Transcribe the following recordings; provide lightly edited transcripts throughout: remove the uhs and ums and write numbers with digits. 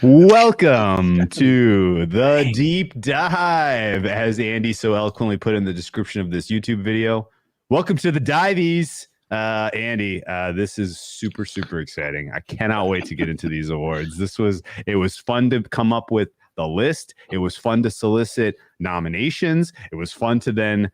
Welcome to the deep dive, as Andy so eloquently put in the description of this YouTube video. Welcome to the Divies. Andy, this is super exciting. I cannot wait to get into these awards. It was fun to come up with the list. It was fun to solicit nominations. It was fun to then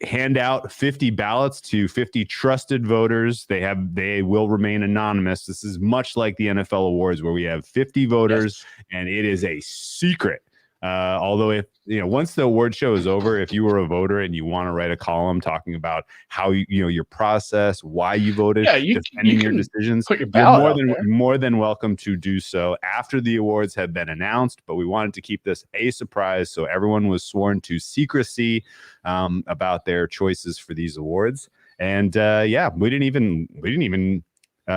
hand out 50 ballots to 50 trusted voters. They will remain anonymous. This is much like the NFL awards, where we have 50 voters, yes, and it is a secret. Although if once the award show is over, if you were a voter and you want to write a column talking about how your process, why you voted, defending your decisions, you're more than welcome to do so after the awards have been announced. But we wanted to keep this a surprise, so everyone was sworn to secrecy about their choices for these awards. And we didn't even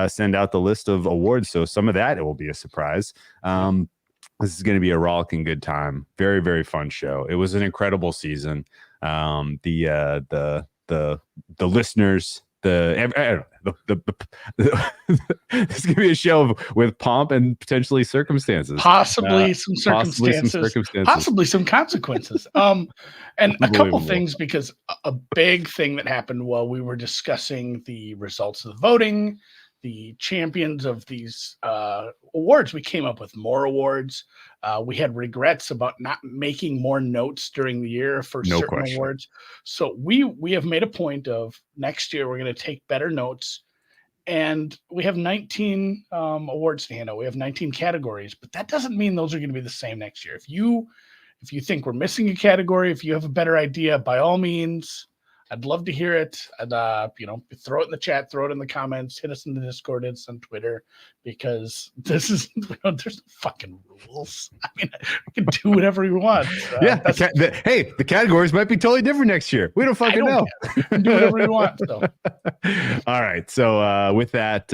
send out the list of awards, so some of that, it will be a surprise. This is going to be a rollicking good time. Very fun show. It was an incredible season. The listeners, it's going to be a show with pomp and potentially circumstances. Possibly some consequences. And a couple things, because a big thing that happened while we were discussing the results of the voting, the champions of these awards, we came up with more awards. We had regrets about not making more notes during the year for certain awards. So we have made a point of next year we're going to take better notes. And we have 19 awards to hand out. We have 19 categories, but that doesn't mean those are going to be the same next year. If you think we're missing a category, if you have a better idea, by all means, I'd love to hear it. And throw it in the chat, throw it in the comments, hit us in the Discord, it's on Twitter, because this is there's no fucking rules. I mean, we can do whatever we want. The categories might be totally different next year. We don't fucking know. We can do whatever we want. So. All right. So with that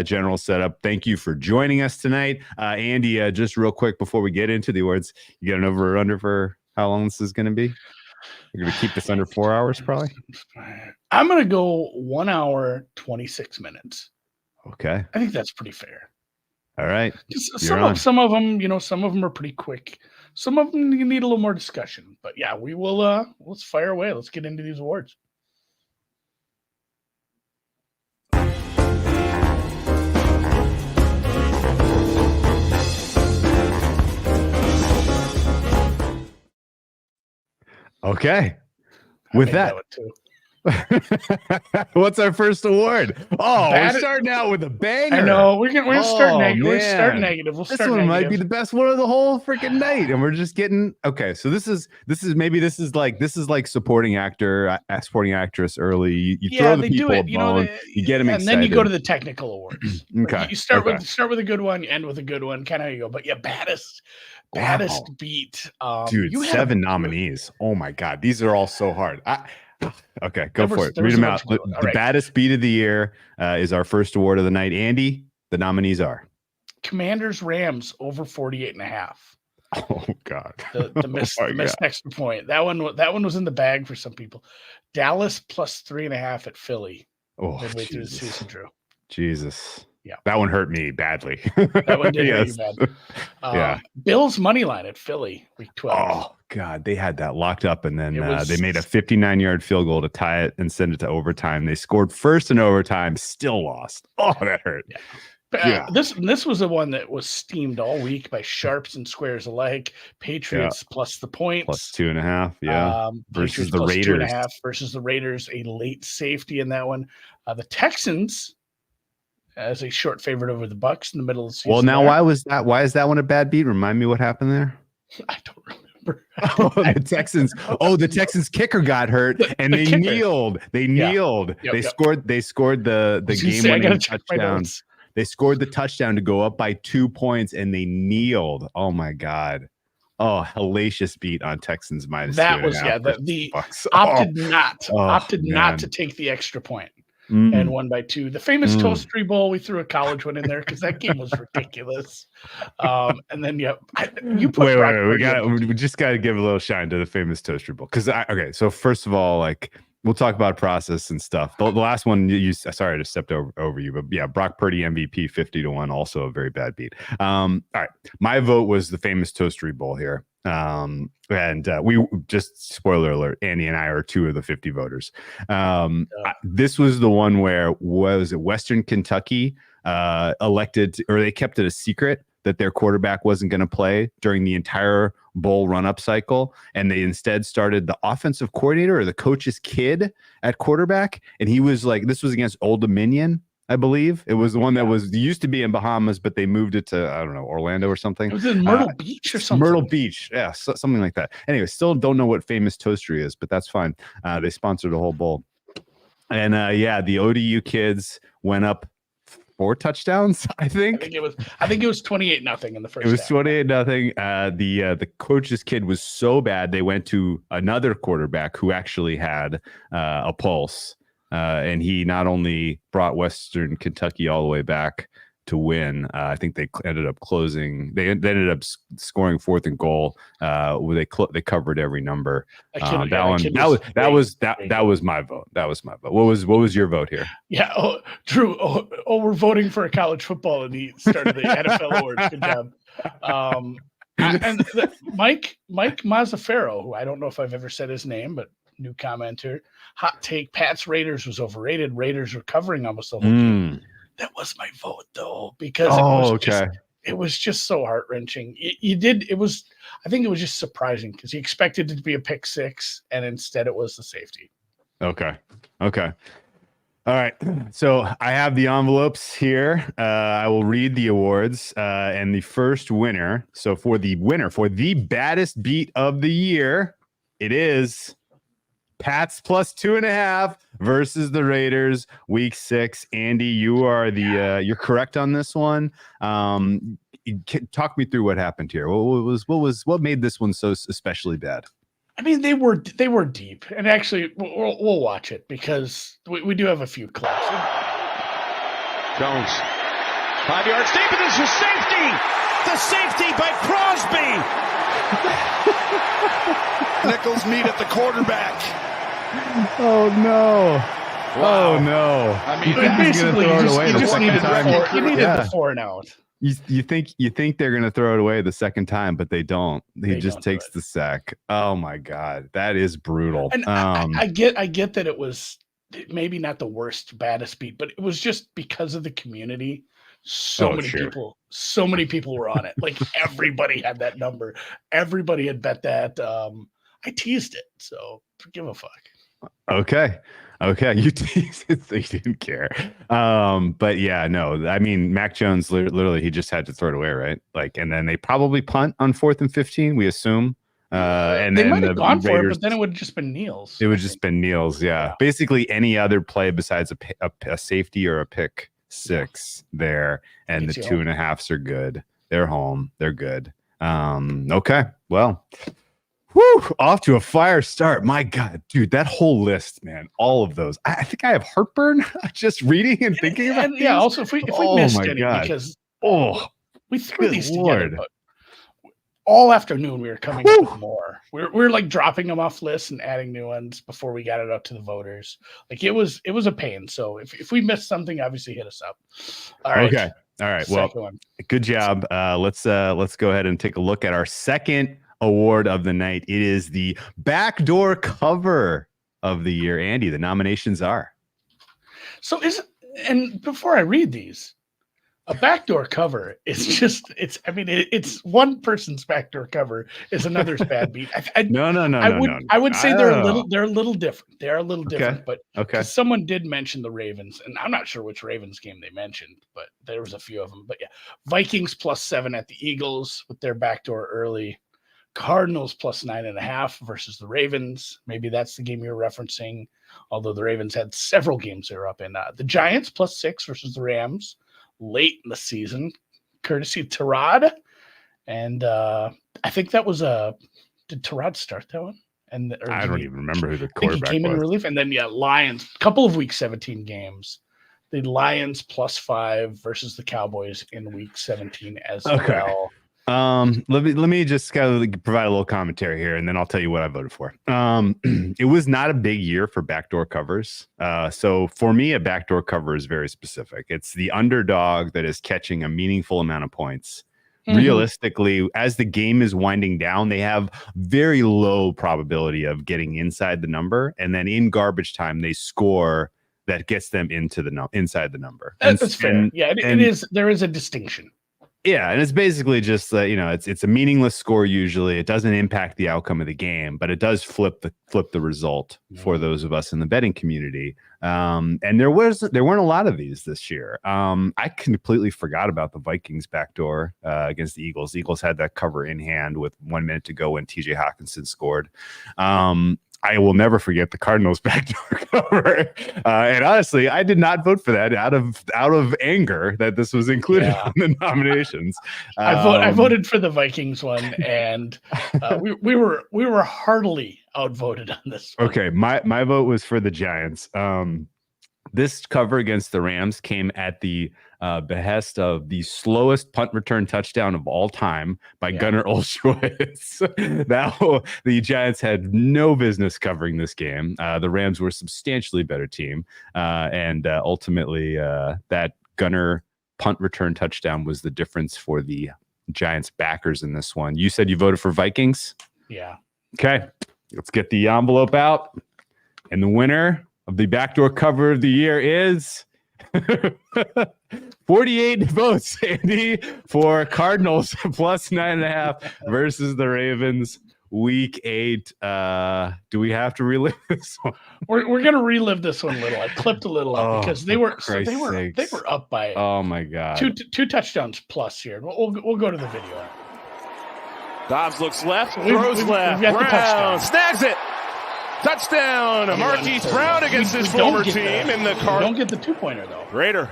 general setup, thank you for joining us tonight. Andy, just real quick before we get into the awards, you got an over or under for how long this is going to be? You're going to keep this under 4 hours, probably? I'm going to go 1 hour, 26 minutes. Okay. I think that's pretty fair. All right. Some of them are pretty quick. Some of them you need a little more discussion. But yeah, we will let's fire away. Let's get into these awards. Okay. With that what's our first award? We're starting out with a banger. I know we're gonna start negative. We're starting negative. This one might be the best one of the whole freaking night, and we're just getting okay. So this is like supporting actor, supporting actress early. You throw the people a bone, you get them excited, and then you go to the technical awards. Okay, you start with a good one, you end with a good one, kind of how you go. But yeah, baddest beat, dude. 7 nominees. Oh my god, these are all so hard. Okay, go for it. Read them out. The baddest beat of the year is our first award of the night. Andy, the nominees are Commanders Rams over 48.5. Oh god, the missed extra point. That one was in the bag for some people. Dallas plus 3.5 at Philly. Midway through the season, Drew. Jesus. Yeah, that one hurt me badly. That one did hurt you bad. Yeah. Bills money line at Philly, week 12. Oh god, they had that locked up, and then they made a 59-yard field goal to tie it and send it to overtime. They scored first in overtime, still lost. Oh, that hurt. Yeah. This was the one that was steamed all week by sharps and squares alike. Patriots plus the points, plus 2.5. Yeah, versus the Raiders. 2.5 versus the Raiders. A late safety in that one. The Texans as a short favorite over the Bucks in the middle of the season. Well, now why is that one a bad beat? Remind me what happened there. I don't remember. The Texans. The Texans kicker got hurt, and they kneeled. They kneeled. They scored the game-winning touchdown. They scored the touchdown to go up by 2 points, and they kneeled. Oh my god. Oh, hellacious beat on Texans minus. That was the opted not to take the extra point. And won by 2. The famous Toastery Bowl, we threw a college one in there because that game was ridiculous. And then you put we just got to give a little shine to the famous Toastery Bowl, because so first of all, like We'll talk about process and stuff. The last one, sorry, I just stepped over you, but yeah, Brock Purdy MVP 50-1, also a very bad beat. All right, my vote was the famous Toastery Bowl here. And we just, spoiler alert, Andy and I are 2 of the 50 voters. This was the one where, was it Western Kentucky elected, or they kept it a secret that their quarterback wasn't going to play during the entire bowl run-up cycle, and they instead started the offensive coordinator or the coach's kid at quarterback, and he was like, this was against Old Dominion, I believe. It was the one that was used to be in Bahamas, but they moved it to, I don't know, Orlando or something. It was in Myrtle Beach or something. Myrtle Beach, yeah, something like that. Anyway, still don't know what famous Toastery is, but that's fine. They sponsored a whole bowl. And yeah, the ODU kids went up 4 touchdowns, I think. I think it was 28-0 in the first. It was half. 28-0. The coach's kid was so bad they went to another quarterback who actually had a pulse, and he not only brought Western Kentucky all the way back to win. I think they ended up closing. They ended up scoring 4th and goal. Where they covered every number. That was my vote. That was my vote. What was your vote here? Yeah, Drew. We're voting for a college football in the start of the NFL awards. Good job. Mike Mazzaferro, who I don't know if I've ever said his name, but new commenter. Hot take: Pat's Raiders was overrated. Raiders were covering almost the whole game. That was my vote, though, because it was just so heart-wrenching. I think it was just surprising because he expected it to be a pick 6, and instead it was the safety. Okay. All right. So I have the envelopes here. I will read the awards and the first winner. So for the baddest beat of the year, it is Pats plus 2.5 versus the Raiders, week 6. Andy, you are you're correct on this one. Talk me through what happened here. What made this one so especially bad? I mean, they were deep, and actually, we'll watch it because we do have a few clips. Jones, 5 yards deep, and this is safety. The safety by Crosby. Nichols meet at the quarterback. Oh no! Wow. Oh no! I mean, basically, you just needed the 4 and out. You think they're gonna throw it away the second time, but they don't. He just takes the sack. Oh my god, that is brutal. And I get that it was maybe not the worst baddest beat, but it was just because of the community. So many people were on it. Like everybody had that number. Everybody had bet that. I teased it, so give a fuck. Okay. You teased it, so you didn't care. But yeah, no. I mean, Mac Jones literally he just had to throw it away, right? Like, and then they probably punt on 4th and 15. We assume. And they then might have gone Raiders, for it, but then it would have just been Neal's. It would just been Neal's. Yeah. Basically, any other play besides a safety or a pick 6 there, and the 2.5s are good. They're home. They're good. Okay. Well. Whew, off to a fire start. My God, dude, that whole list, man, all of those. I think I have heartburn just reading and thinking about these. Yeah, also, if we missed any, because we threw these together, but all afternoon we were coming up with more. We're like dropping them off lists and adding new ones before we got it up to the voters. Like it was a pain. So if we missed something, obviously hit us up. All right. Okay. All right. Well, good job. Let's go ahead and take a look at our second award of the night. It is the Backdoor cover of the year. Andy, the nominations are. So and before I read these, a backdoor cover is just it's one person's backdoor cover is another's bad beat. No. I would say they're a little different. They're a little different, but someone did mention the Ravens, and I'm not sure which Ravens game they mentioned, but there was a few of them. But yeah, Vikings plus 7 at the Eagles with their backdoor early. Cardinals plus 9.5 versus the Ravens. Maybe that's the game you're referencing, although the Ravens had several games they were up in. The Giants plus 6 versus the Rams late in the season, courtesy of Terod. And I think that was did Terod start that one? I don't even remember who the quarterback came in relief. And then, Lions, couple of week 17 games. The Lions plus 5 versus the Cowboys in week 17 as well. Let me just kind of provide a little commentary here, and then I'll tell you what I voted for. It was not a big year for backdoor covers. So for me, a backdoor cover is very specific. It's the underdog that is catching a meaningful amount of points. Realistically, as the game is winding down, they have very low probability of getting inside the number, and then in garbage time, they score that gets them into the inside the number. That's fair. Yeah, it is. There is a distinction. Yeah, and it's basically just it's a meaningless score usually. It doesn't impact the outcome of the game, but it does flip the result for those of us in the betting community. And there weren't a lot of these this year. I completely forgot about the Vikings backdoor against the Eagles. The Eagles had that cover in hand with 1 minute to go when TJ Hawkinson scored. I will never forget the Cardinals backdoor cover. And honestly, I did not vote for that out of anger that this was included in the nominations. I voted for the Vikings one, and we were heartily outvoted on this one. Okay, my vote was for the Giants. This cover against the Rams came at the behest of the slowest punt return touchdown of all time by Gunnar Olszewicz. The Giants had no business covering this game. The Rams were a substantially better team. And ultimately, that Gunnar punt return touchdown was the difference for the Giants backers in this one. You said you voted for Vikings? Yeah. Okay, let's get the envelope out. And the winner of the backdoor cover of the year is 48 votes, Andy, for Cardinals plus 9.5 versus the Ravens. Week 8. Do we have to relive this one? We're gonna relive this one a little. I clipped a little up because they were up by my god, two touchdowns plus here. We'll go to the video. Dobbs looks left, throws left. Brown snags it. Touchdown, Marquise Brown against his former team in the car. Don't get the 2-pointer though. Raider.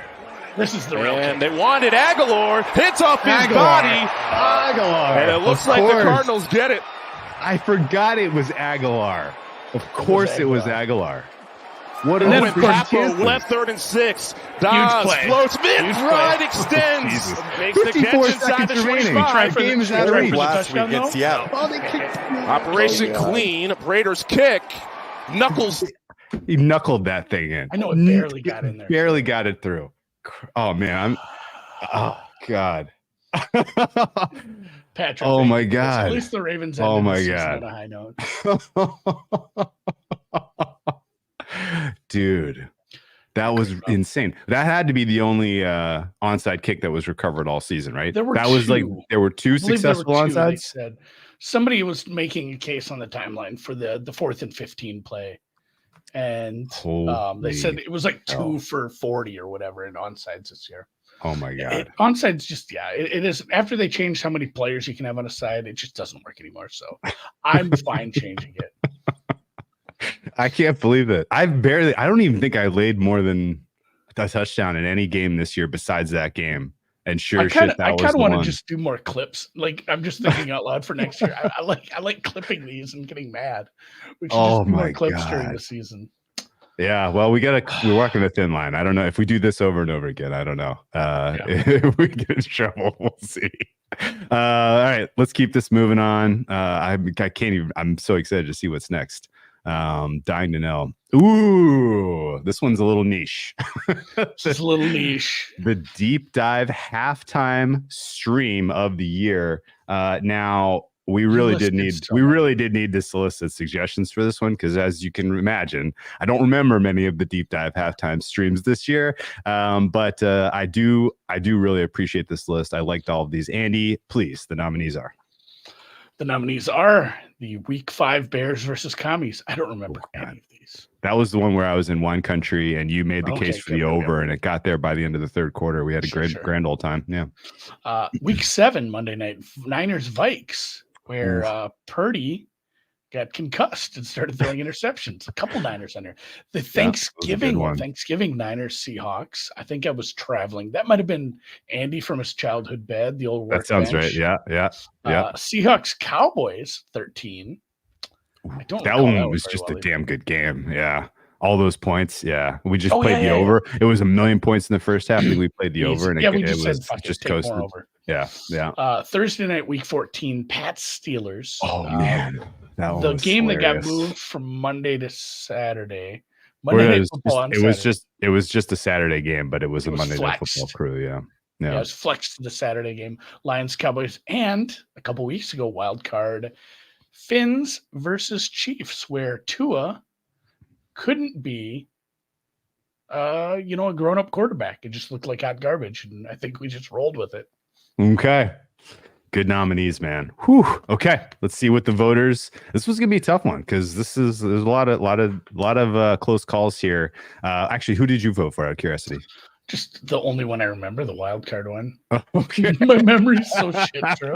This is the real and they wanted Aguilar. Hits off his body. Aguilar. And it looks like the Cardinals get it. I forgot it was Aguilar. Of course it was Aguilar. What a Papo left 3rd and 6. Dobbs floats mid-ride, extends. Makes the catch inside the 25. The game is out of reach. Last week against Seattle. Operation clean. Raiders kick. Knuckles. He knuckled that thing in. I know it barely got in there. Barely got it through. Oh man, oh god. Patrick. Oh my god. At least the Ravens. Oh my god. On a high note. Dude, that was insane. That had to be the only onside kick that was recovered all season, right? There were two successful onside. Said somebody was making a case on the timeline for the 4th and 15 play, and they said it was like 2 for 40 or whatever in onsides this year. Oh my god, onsides just it is. After they changed how many players you can have on a side, it just doesn't work anymore. So I'm fine changing it. I can't believe it. I don't even think I laid more than a touchdown in any game this year besides that game. And I kind of want to just do more clips. Like I'm just thinking out loud for next year. I like clipping these and getting mad. We should just do more clips during the season. Yeah, well, we're walking a thin line. I don't know if we do this over and over again. I don't know. If we get in trouble, we'll see. All right, let's keep this moving on. I can't even. I'm so excited to see what's next. Dying to know. Ooh, this one's a little niche. Just a little niche. The deep dive halftime stream of the year. Now we really did need to solicit suggestions for this one because, as you can imagine, I don't remember many of the deep dive halftime streams this year. But I do really appreciate this list. I liked all of these. Andy, please, the nominees are. The nominees are the Week 5 Bears versus Commies. I don't remember any of these. That was the one where I was in wine country and you made the case for the over, and it got there by the end of the third quarter. We had a grand old time. Yeah. Week 7 Monday night Niners Vikes, where Purdy got concussed and started throwing interceptions. A couple Niners on there. The Thanksgiving Niners Seahawks. I think I was traveling. That might have been Andy from his childhood bed. The old that sounds right. Yeah. Seahawks Cowboys 13. That one was just a damn good game. Yeah. All those points. Yeah. We just played the over. It was 1 million points in the first half. I think we played the over, and it was just toasted. Yeah. Thursday night, week 14, Pats Steelers. Oh man, the game hilarious. that got moved from Monday to Saturday. It was just a Saturday game, but it was a Monday Night Football crew. Yeah, it was flexed to the Saturday game. Lions, Cowboys, and a couple weeks ago, wild card, Finns versus Chiefs, where Tua couldn't be, a grown-up quarterback. It just looked like hot garbage, and I think we just rolled with it. Okay. Good nominees, man. Whew. Okay, let's see what the voters. This was gonna be a tough one because there's a lot of close calls here. Actually, who did you vote for? Out of curiosity. Just the only one I remember, the wild card one. Okay. My memory's so shit, bro.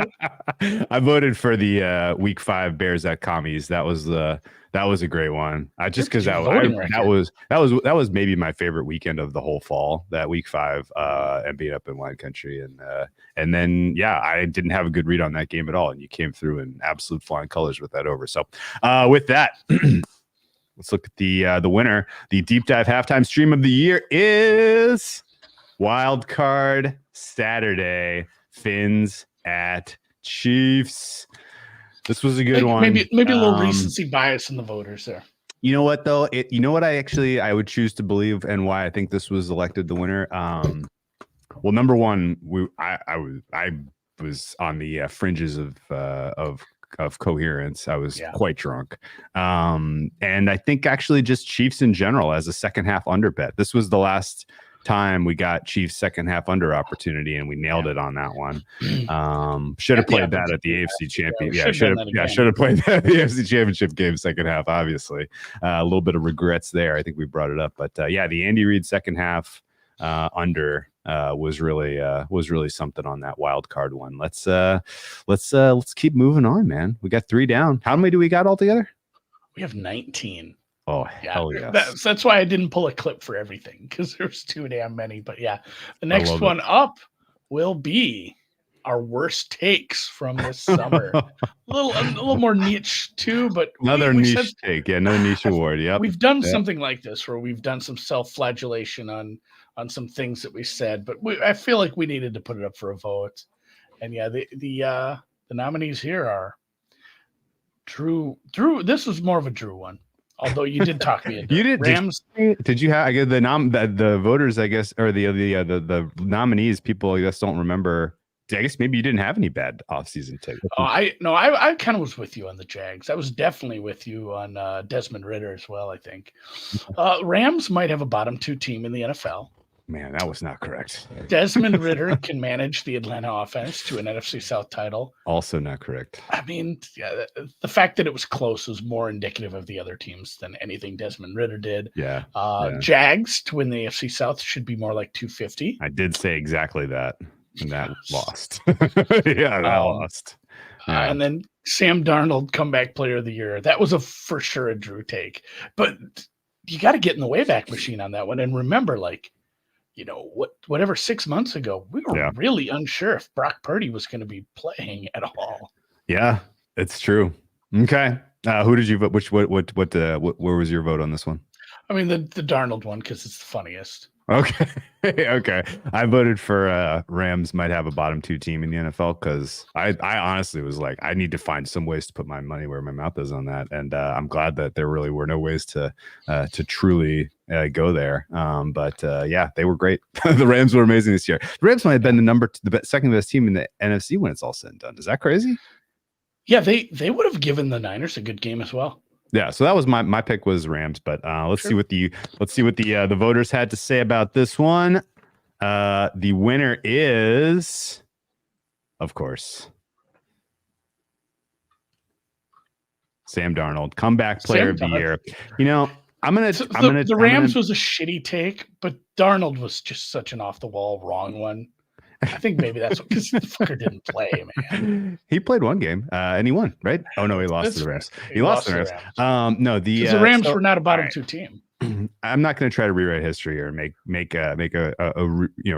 I voted for the week 5 Bears at Commies. That was a great one. Just because that was maybe my favorite weekend of the whole fall. That week 5 and being up in wine country, and then I didn't have a good read on that game at all, and you came through in absolute flying colors with that over. So with that. Let's look at the winner. The deep dive halftime stream of the year is Wild Card Saturday, Finns at Chiefs. This was a good one. Maybe a little recency bias in the voters there. You know what though? I would choose to believe, and why I think this was elected the winner. Well, number one, I was on the fringes of coherence. I was quite drunk. And I think actually just Chiefs in general as a second half under bet. This was the last time we got Chiefs second half under opportunity, and we nailed it on that one. Should have played that at the AFC Championship. Should have played that at the AFC Championship game second half, obviously. A little bit of regrets there. I think we brought it up. But the Andy Reid second half under was really something on that wild card one. Let's keep moving on, man. We got 3 down. How many do we got altogether? We have 19. Oh, hell yes. That's why I didn't pull a clip for everything, because there's too damn many. But the next one up will be our worst takes from this summer. a little more niche too, but another niche take. Yeah, another niche award. Yeah, we've done something like this where we've done some self-flagellation on some things that we said, but I feel like we needed to put it up for a vote. And the nominees here are Drew. This was more of a Drew one, although you did talk me into. You did. Rams. Did you have? I guess the voters, I guess, or the nominees. People, I guess, don't remember. I guess maybe you didn't have any bad offseason takes. I kind of was with you on the Jags. I was definitely with you on Desmond Ridder as well, I think. Rams might have a bottom 2 team in the NFL. Man, that was not correct. Desmond Ridder can manage the Atlanta offense to an NFC South title. Also not correct. I mean, the fact that it was close was more indicative of the other teams than anything Desmond Ridder did. Jags to win the AFC South should be more like 250. I did say exactly that, and that lost. Lost. And then Sam Darnold, comeback player of the year. That was for sure a Drew take. But you got to get in the Wayback Machine on that one. And remember, whatever 6 months ago, we were really unsure if Brock Purdy was going to be playing at all. Yeah, it's true. Okay. Who did you vote? Where was your vote on this one? I mean, the Darnold one, because it's the funniest. Okay. Okay. I voted for Rams might have a bottom 2 team in the NFL, because I honestly was like, I need to find some ways to put my money where my mouth is on that. And I'm glad that there really were no ways to truly go there. But they were great. The Rams were amazing this year. The Rams might have been the second best team in the NFC when it's all said and done. Is that crazy? Yeah, they would have given the Niners a good game as well. Yeah, so that was my pick was Rams, but let's see what the voters had to say about this one. The winner is, of course, Sam Darnold, comeback player of the year. The Rams was a shitty take, but Darnold was just such an off the wall wrong one. I think maybe that's because the fucker didn't play, man. He played one game and he won, right? Oh no, he lost to the Rams. He lost to the Rams. The Rams were not a bottom 2 team. I'm not going to try to rewrite history or make a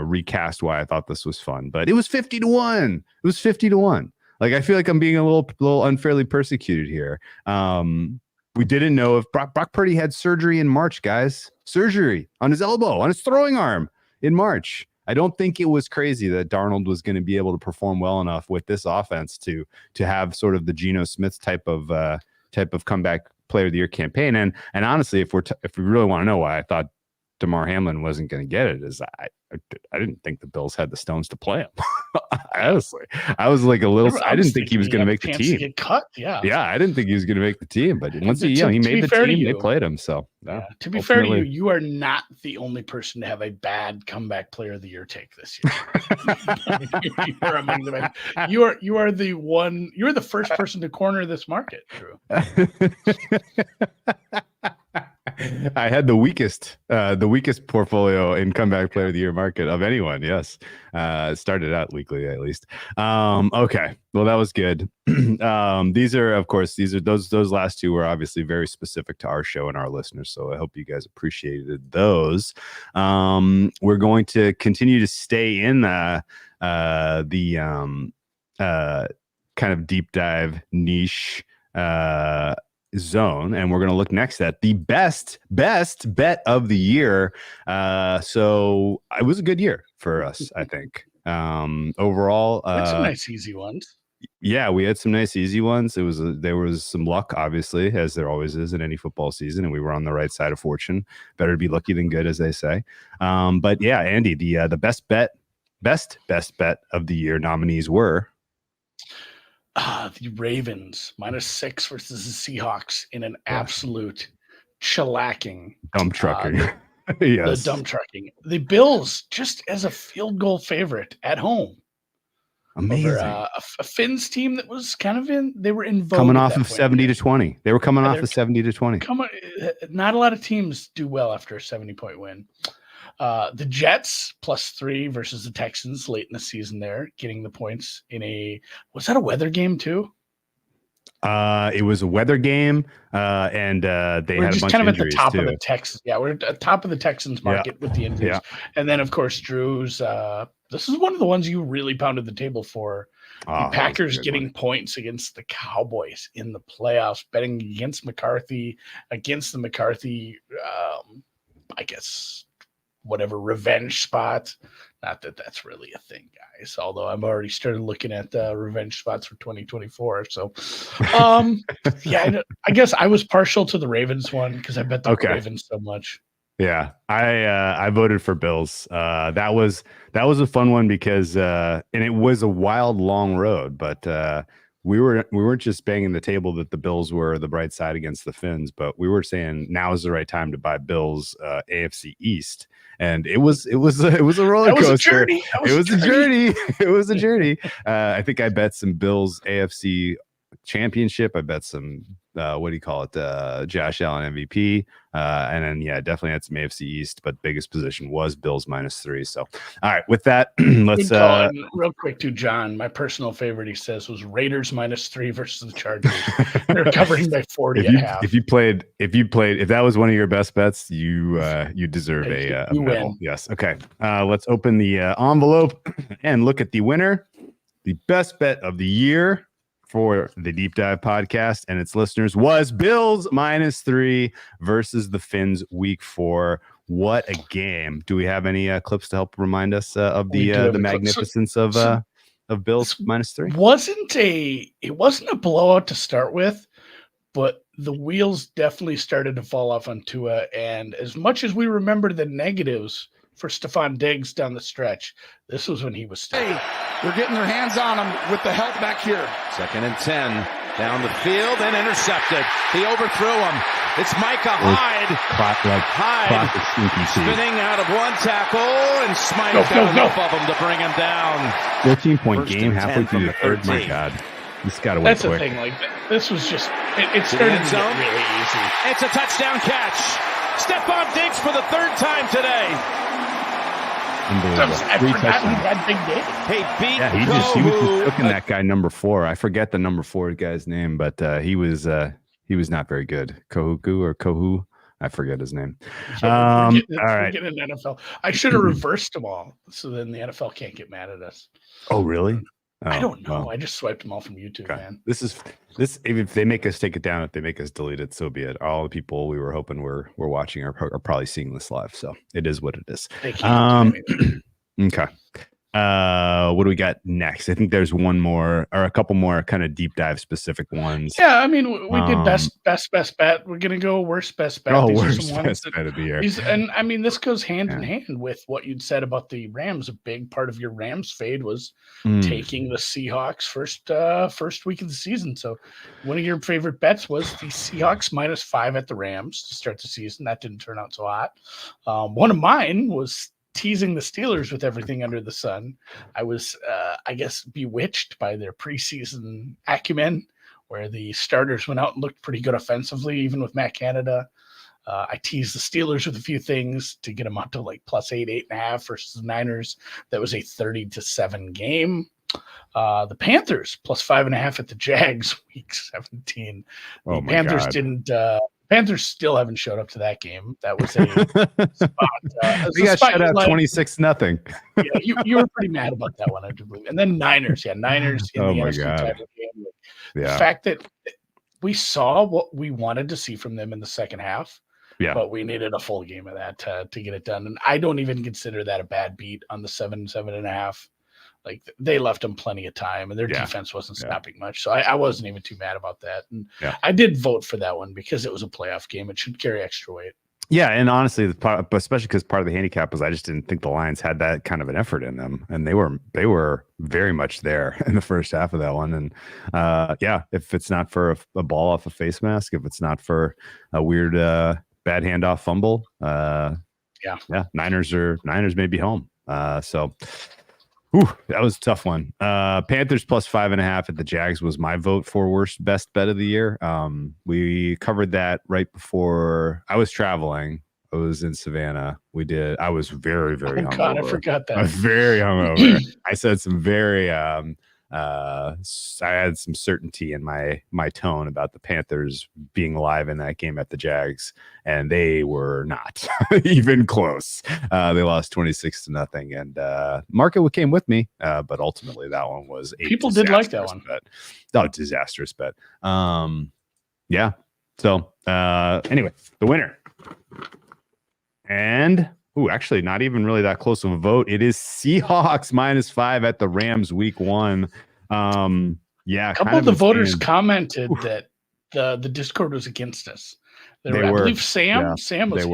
recast why I thought this was fun, but it was 50-1. It was 50-1. Like, I feel like I'm being a little unfairly persecuted here. We didn't know if Brock Purdy had surgery in March, guys. Surgery on his elbow, on his throwing arm in March. I don't think it was crazy that Darnold was going to be able to perform well enough with this offense to have sort of the Geno Smith type of comeback player of the year campaign. And honestly, if we really want to know why I thought DeMar Hamlin wasn't going to get it, is I didn't think the Bills had the stones to play him. Honestly, I was like I didn't think he was going to make the team. Get cut, yeah, I didn't think he was going to make the team, but once he made the team, they played him. So to be fair to you, you are not the only person to have a bad comeback player of the year take this year. You are among the men. You are the one. You're the first person to corner this market, Drew. I had the weakest portfolio in comeback player of the year market of anyone. Yes. Started out weekly at least. Okay. Well, that was good. Those last two were obviously very specific to our show and our listeners. So I hope you guys appreciated those. We're going to continue to stay in the kind of deep dive niche, zone, and we're going to look next at the best bet of the year. So it was a good year for us, I think. Overall, some nice easy ones. Yeah, we had some nice easy ones. There was some luck, obviously, as there always is in any football season, and we were on the right side of fortune. Better to be lucky than good, as they say. But yeah, Andy, the best bet of the year nominees were the Ravens -6 versus the Seahawks in an absolute shellacking. Dump trucking. Yes. The dump trucking. The Bills just as a field goal favorite at home. Amazing. Over, a Finns team that was kind of they were in vogue coming off of 70-20. They were coming off of 70-20. Not a lot of teams do well after a 70-point win. The Jets +3 versus the Texans late in the season there, getting the points was that a weather game too? It was a weather game, and they had a bunch kind of at the top too. of the Texans. Yeah, we're at the top of the Texans market with the injuries. Yeah. And then, of course, Drew's this is one of the ones you really pounded the table for. The Packers getting points against the Cowboys in the playoffs, betting against McCarthy, against the McCarthy, I guess, whatever revenge spot. Not that that's really a thing, guys, although I've already started looking at revenge spots for 2024. So, yeah, I guess I was partial to the Ravens one because I bet the Ravens so much. Yeah, I voted for Bills. That was a fun one because and it was a wild, long road, but we weren't just banging the table that the Bills were the bright side against the Finns, but we were saying now is the right time to buy Bills AFC East. And it was a roller coaster. It was a journey. I think I bet some Bills AFC championship. I bet some what do you call it? Josh Allen MVP. And then definitely had some AFC East, but biggest position was Bills -3. So all right, with that, let's real quick to John. My personal favorite, he says, was Raiders -3 versus the Chargers. They're covering by 40 at half. If that was one of your best bets, you deserve a medal. Win. Yes. Okay. Let's open the envelope and look at the winner. The best bet of the year for the Deep Dive podcast and its listeners was Bills -3 versus the Finns week 4. What a game. Do we have any clips to help remind us of the magnificence of Bills -3? It wasn't a blowout to start with, but the wheels definitely started to fall off on Tua. And as much as we remember the negatives for Stephon Diggs down the stretch, this was when he was starting. They're getting their hands on him with the help back here. 2nd and 10 down the field and intercepted. He overthrew him. It's Micah Hyde. Hyde spinning out of one tackle and Smite's got enough of them to bring him down. 14-point game halfway through the third. My God. This got to win quick. That's the thing. Like, this was just, it started to get really easy. It's a touchdown catch. Stephon Diggs for the 3rd time today. Unbelievable. I forgot he had big days. He was just looking that guy number 4. I forget the number 4 guy's name, but he was not very good. Kohu. I forget his name. All right. Get an NFL. I should have reversed them all, so then the NFL can't get mad at us. Oh, really? I don't know. Well, I just swiped them all from YouTube, man. This if they make us take it down, if they make us delete it, so be it. All the people we were hoping were watching are probably seeing this live, so it is what it is. Okay. What do we got next? I think there's one more or a couple more kind of deep dive specific ones. Yeah, I mean, we did best bet. We're gonna go worst best bet. Oh, These are worst some ones best bet of the year. and I mean, this goes hand in hand with what you'd said about the Rams. A big part of your Rams fade was taking the Seahawks first week of the season. So one of your favorite bets was the Seahawks -5 at the Rams to start the season. That didn't turn out so hot. One of mine was teasing the Steelers with everything under the sun. I was, I guess, bewitched by their preseason acumen, where the starters went out and looked pretty good offensively, even with Matt Canada. I teased the Steelers with a few things to get them up to like +8, 8.5 versus the Niners. That was a 30-7 game. The Panthers +5.5 at the Jags, week 17. The Panthers didn't. Panthers still haven't showed up to that game. That was a spot. We got shut out 26-0. Yeah, you were pretty mad about that one, I do believe. And then Niners in the NFC title game. The fact that we saw what we wanted to see from them in the second half, but we needed a full game of that to get it done. And I don't even consider that a bad beat on the 7.5. Like they left them plenty of time, and their defense wasn't stopping much. So I wasn't even too mad about that. And I did vote for that one because it was a playoff game. It should carry extra weight. Yeah, and honestly, especially because part of the handicap was I just didn't think the Lions had that kind of an effort in them, and they were very much there in the first half of that one. And if it's not for a ball off a face mask, if it's not for a weird bad handoff fumble, Niners may be home. That was a tough one. Panthers +5.5 at the Jags was my vote for worst best bet of the year. We covered that right before I was traveling. I was in Savannah. I was very, very hungover. God, I forgot that. I was very hungover. I said some very I had some certainty in my tone about the Panthers being live in that game at the Jags, and they were not even close. They lost 26-0, and market came with me, but ultimately that one was people did like that one. Disastrous bet. So anyway, the winner, and actually not even really that close of a vote. It is Seahawks -5 at the Rams week 1. A couple of the voters commented that the Discord was against us. I believe Sam was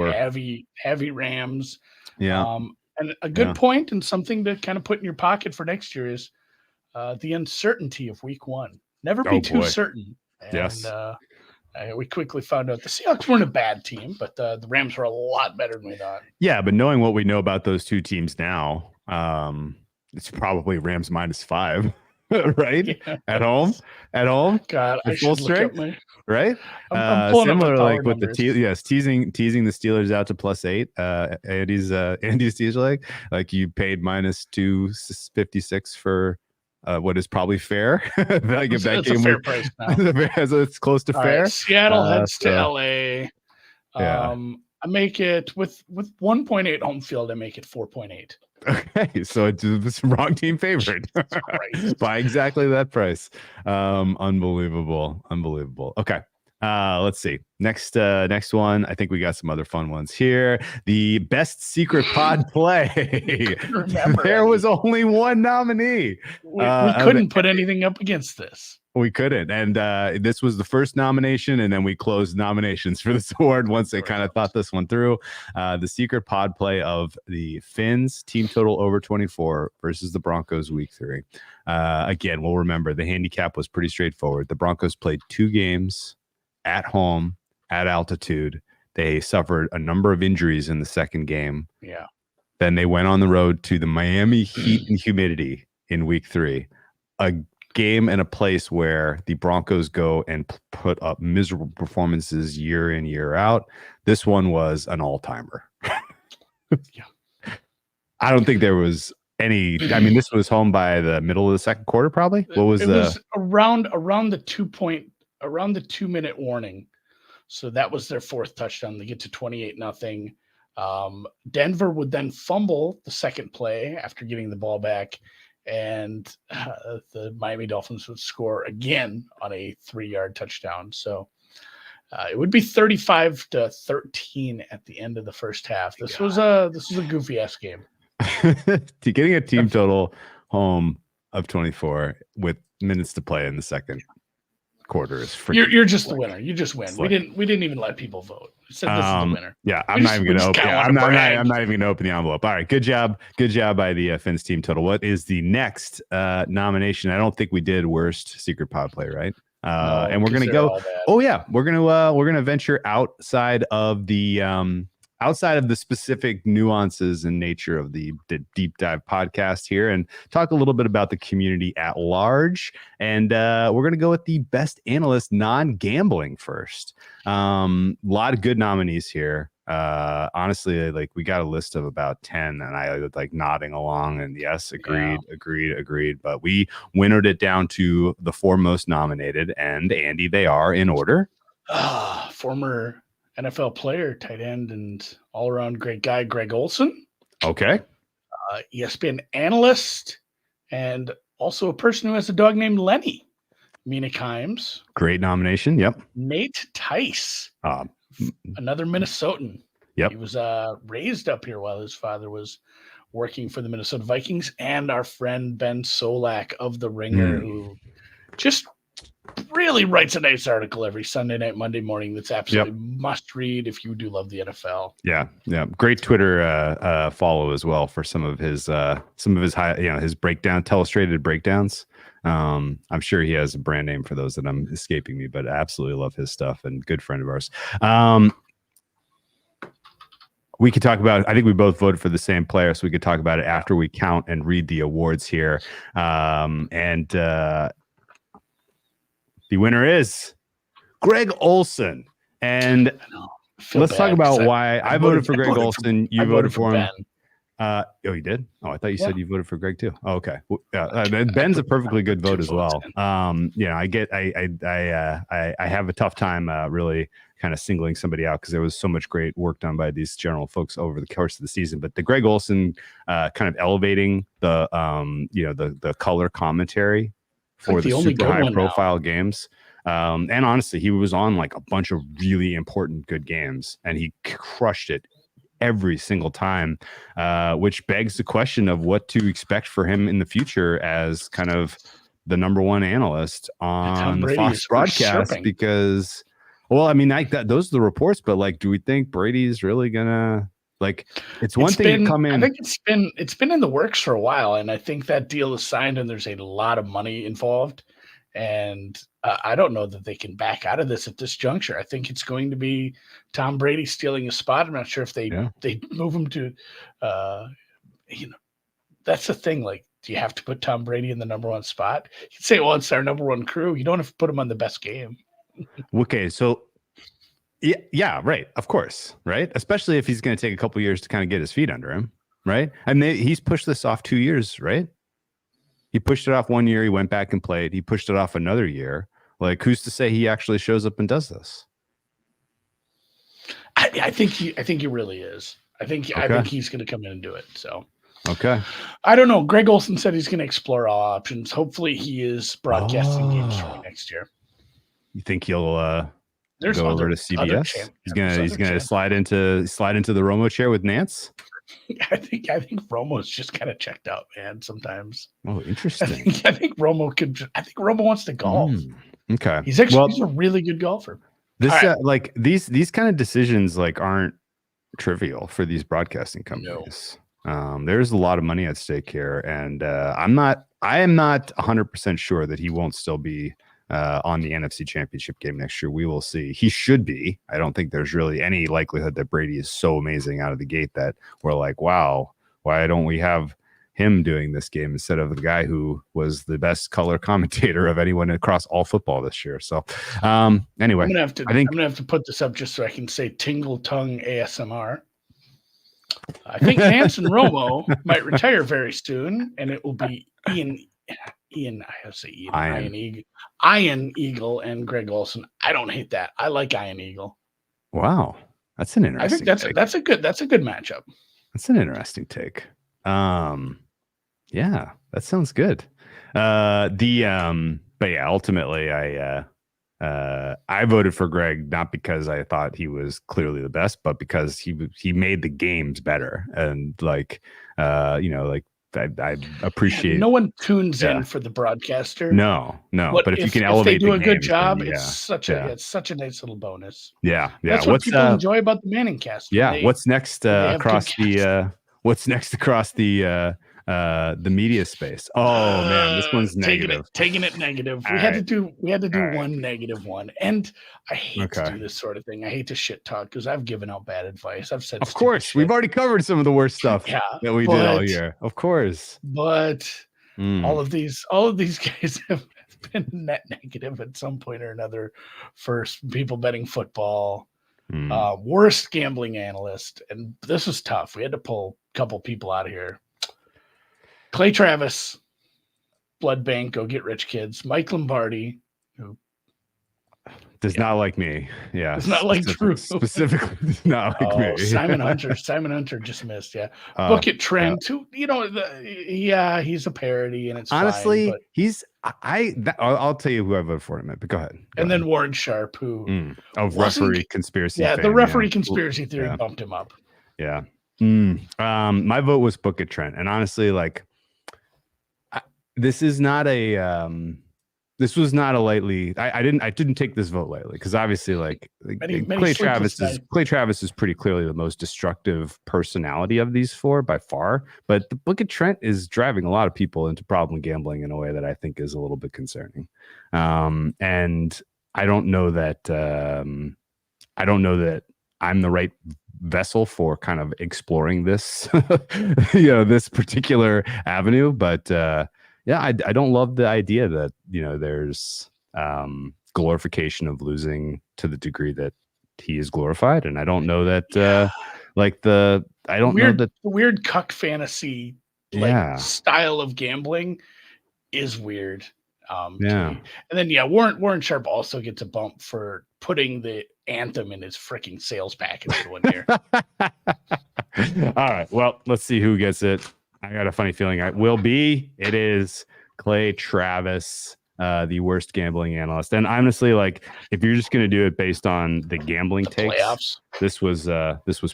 heavy Rams. Yeah. And a good point and something to kind of put in your pocket for next year is the uncertainty of week 1. Never be too certain. And, we quickly found out the Seahawks weren't a bad team, but the Rams were a lot better than we thought. Yeah, but knowing what we know about those two teams now, it's probably Rams -5, right? Yeah. At home. God, I full should strength, look up right? I'm pulling similar up like with numbers. teasing the Steelers out to +8. Andy's teaser like you paid -256 for. What is probably fair? Like if that game fair price now. It's close to fair. Right, Seattle heads to LA. I make it with 1.8 home field. I make it 4.8. Okay, so it's wrong team favorite by exactly that price. Unbelievable. Okay. Let's see. Next one. I think we got some other fun ones here. The best secret pod play. There was only one nominee. We couldn't put anything up against this. We couldn't. And this was the first nomination, and then we closed nominations for this award once they kind of thought this one through. The secret pod play of the Finns team total over 24 versus the Broncos week 3. Again, we'll remember the handicap was pretty straightforward. The Broncos played 2 games at home, at altitude. They suffered a number of injuries in the second game. Yeah. Then they went on the road to the Miami heat and humidity in week 3. A game and a place where the Broncos go and put up miserable performances year in, year out. This one was an all-timer. I don't think there was any. I mean, this was home by the middle of the second quarter, probably. What was it? Was around the 2-minute warning. So that was their 4th touchdown. They get to 28-0. Denver would then fumble the second play after getting the ball back, and the Miami Dolphins would score again on a 3-yard touchdown. So it would be 35-13 at the end of the first half. This was a goofy ass game. Getting a team total home of 24 with minutes to play in the second quarter is freaking. You're just the winner. You just win. We didn't even let people vote. We said this is the winner. Yeah, I'm not even going to open. Yeah, I'm not even going to open the envelope. All right, good job by the Finns team total. What is the next nomination? I don't think we did worst secret pod play, right? No, and we're going to go. Oh yeah, we're going to venture outside of the specific nuances and nature of the deep dive podcast here and talk a little bit about the community at large. And we're going to go with the best analyst non-gambling first. A lot of good nominees here. Honestly, like we got a list of about 10 and I was like nodding along and yes, agreed. But we winnowed it down to the 4 most nominated, and Andy, they are in order. Former NFL player, tight end, and all-around great guy, Greg Olsen. Okay. ESPN analyst, and also a person who has a dog named Lenny. Mina Kimes. Great nomination. Yep. Nate Tice. Another Minnesotan. Yep. He was raised up here while his father was working for the Minnesota Vikings. And our friend Ben Solak of The Ringer, who just really writes a nice article every Sunday night, Monday morning. That's absolutely must read if you do love the NFL. Yeah. Great Twitter follow as well for some of his high, his breakdown, illustrated breakdowns. I'm sure he has a brand name for those that I'm escaping me, but I absolutely love his stuff and good friend of ours. We could talk about, I think we both voted for the same player, so we could talk about it after we count and read the awards here. The winner is Greg Olsen. And let's talk about why I voted for Greg Olsen. You voted for him. You did? Oh, I thought you said you voted for Greg too. Oh, okay. Ben's a perfectly good vote as well. I have a tough time really kind of singling somebody out because there was so much great work done by these general folks over the course of the season. But the Greg Olsen kind of elevating the color commentary for the super high profile games. And honestly, he was on like a bunch of really important good games and he crushed it every single time, which begs the question of what to expect for him in the future as kind of the number one analyst on the Fox broadcast. Because, well, I mean, those are the reports, but like, do we think Brady's really gonna it's one thing to come in? I think it's been in the works for a while, and I think that deal is signed, and there's a lot of money involved, and I don't know that they can back out of this at this juncture. I think it's going to be Tom Brady stealing a spot. I'm not sure if they move him to, that's the thing. Like, do you have to put Tom Brady in the number one spot? You'd say, well, it's our number one crew. You don't have to put him on the best game. Okay, so. Yeah, right. Of course, right? Especially if he's going to take a couple years to kind of get his feet under him, right? I mean, he's pushed this off 2 years, right? He pushed it off 1 year. He went back and played. He pushed it off another year. Like, who's to say he actually shows up and does this? I think he really is. I think he's going to come in and do it. So. Okay. I don't know. Greg Olsen said he's going to explore all options. Hopefully, he is broadcasting games for me next year. You think he'll? Go over to CBS. He's gonna slide into the Romo chair with Nance. I think Romo's just kind of checked out, man. Sometimes. Oh, interesting. I think Romo wants to golf. Okay. He's a really good golfer. This these kind of decisions aren't trivial for these broadcasting companies. No. There's a lot of money at stake here, and I am not 100% sure that he won't still be on the NFC Championship game next year. We will see. He should be. I don't think there's really any likelihood that Brady is so amazing out of the gate that we're like, wow, why don't we have him doing this game instead of the guy who was the best color commentator of anyone across all football this year? So anyway, I'm gonna have to put this up just so I can say tingle tongue ASMR. I think Nance and Romo might retire very soon, and it will be Ian, Ian Eagle and Greg Olsen. I don't hate that. I like Ian Eagle. Wow, that's an interesting. I think that's a good matchup. That's an interesting take. Yeah, that sounds good. But yeah, ultimately, I voted for Greg not because I thought he was clearly the best, but because he made the games better. And like, I appreciate. No one tunes in for the broadcaster. No. But if you can elevate, they do a good games, job, then, it's such a nice little bonus. Yeah. That's what people enjoy about the Manning cast. What's next across the media space? Oh man, this one's negative. Taking it negative. We had to do one negative one, and I hate to do this sort of thing. I hate to shit talk because I've given out bad advice. I've said, of course, we've already covered some of the worst stuff that we did all year. Of course, but all of these guys have been net negative at some point or another for people betting football. Worst gambling analyst, and this was tough. We had to pull a couple people out of here. Clay Travis, Blood Bank, Go Get Rich Kids. Mike Lombardi, who does not like me. Yeah, does not like Drew. Specifically, does not like me. Simon Hunter just missed. Yeah, Book It Trent. Who he's a parody, and it's honestly fine, he's. I'll tell you who I voted for in a minute. But go ahead. Then Warren Sharp, who of referee conspiracy. Yeah, the referee conspiracy theory bumped him up. Yeah. My vote was Book It Trent, and honestly, like. This was not a lightly. I didn't take this vote lightly because obviously, Clay Travis is pretty clearly the most destructive personality of these four by far. But the Book It Trent is driving a lot of people into problem gambling in a way that I think is a little bit concerning. And I don't know that I'm the right vessel for kind of exploring this, this particular avenue, but. I don't love the idea that, there's glorification of losing to the degree that he is glorified. And I don't know that the weird cuck fantasy style of gambling is weird. And then, Warren Sharp also gets a bump for putting the anthem in his freaking sales package for 1 year. All right. Well, let's see who gets it. I got a funny feeling it is Clay Travis, the worst gambling analyst. And honestly, if you're just going to do it based on the gambling takes, playoffs. this was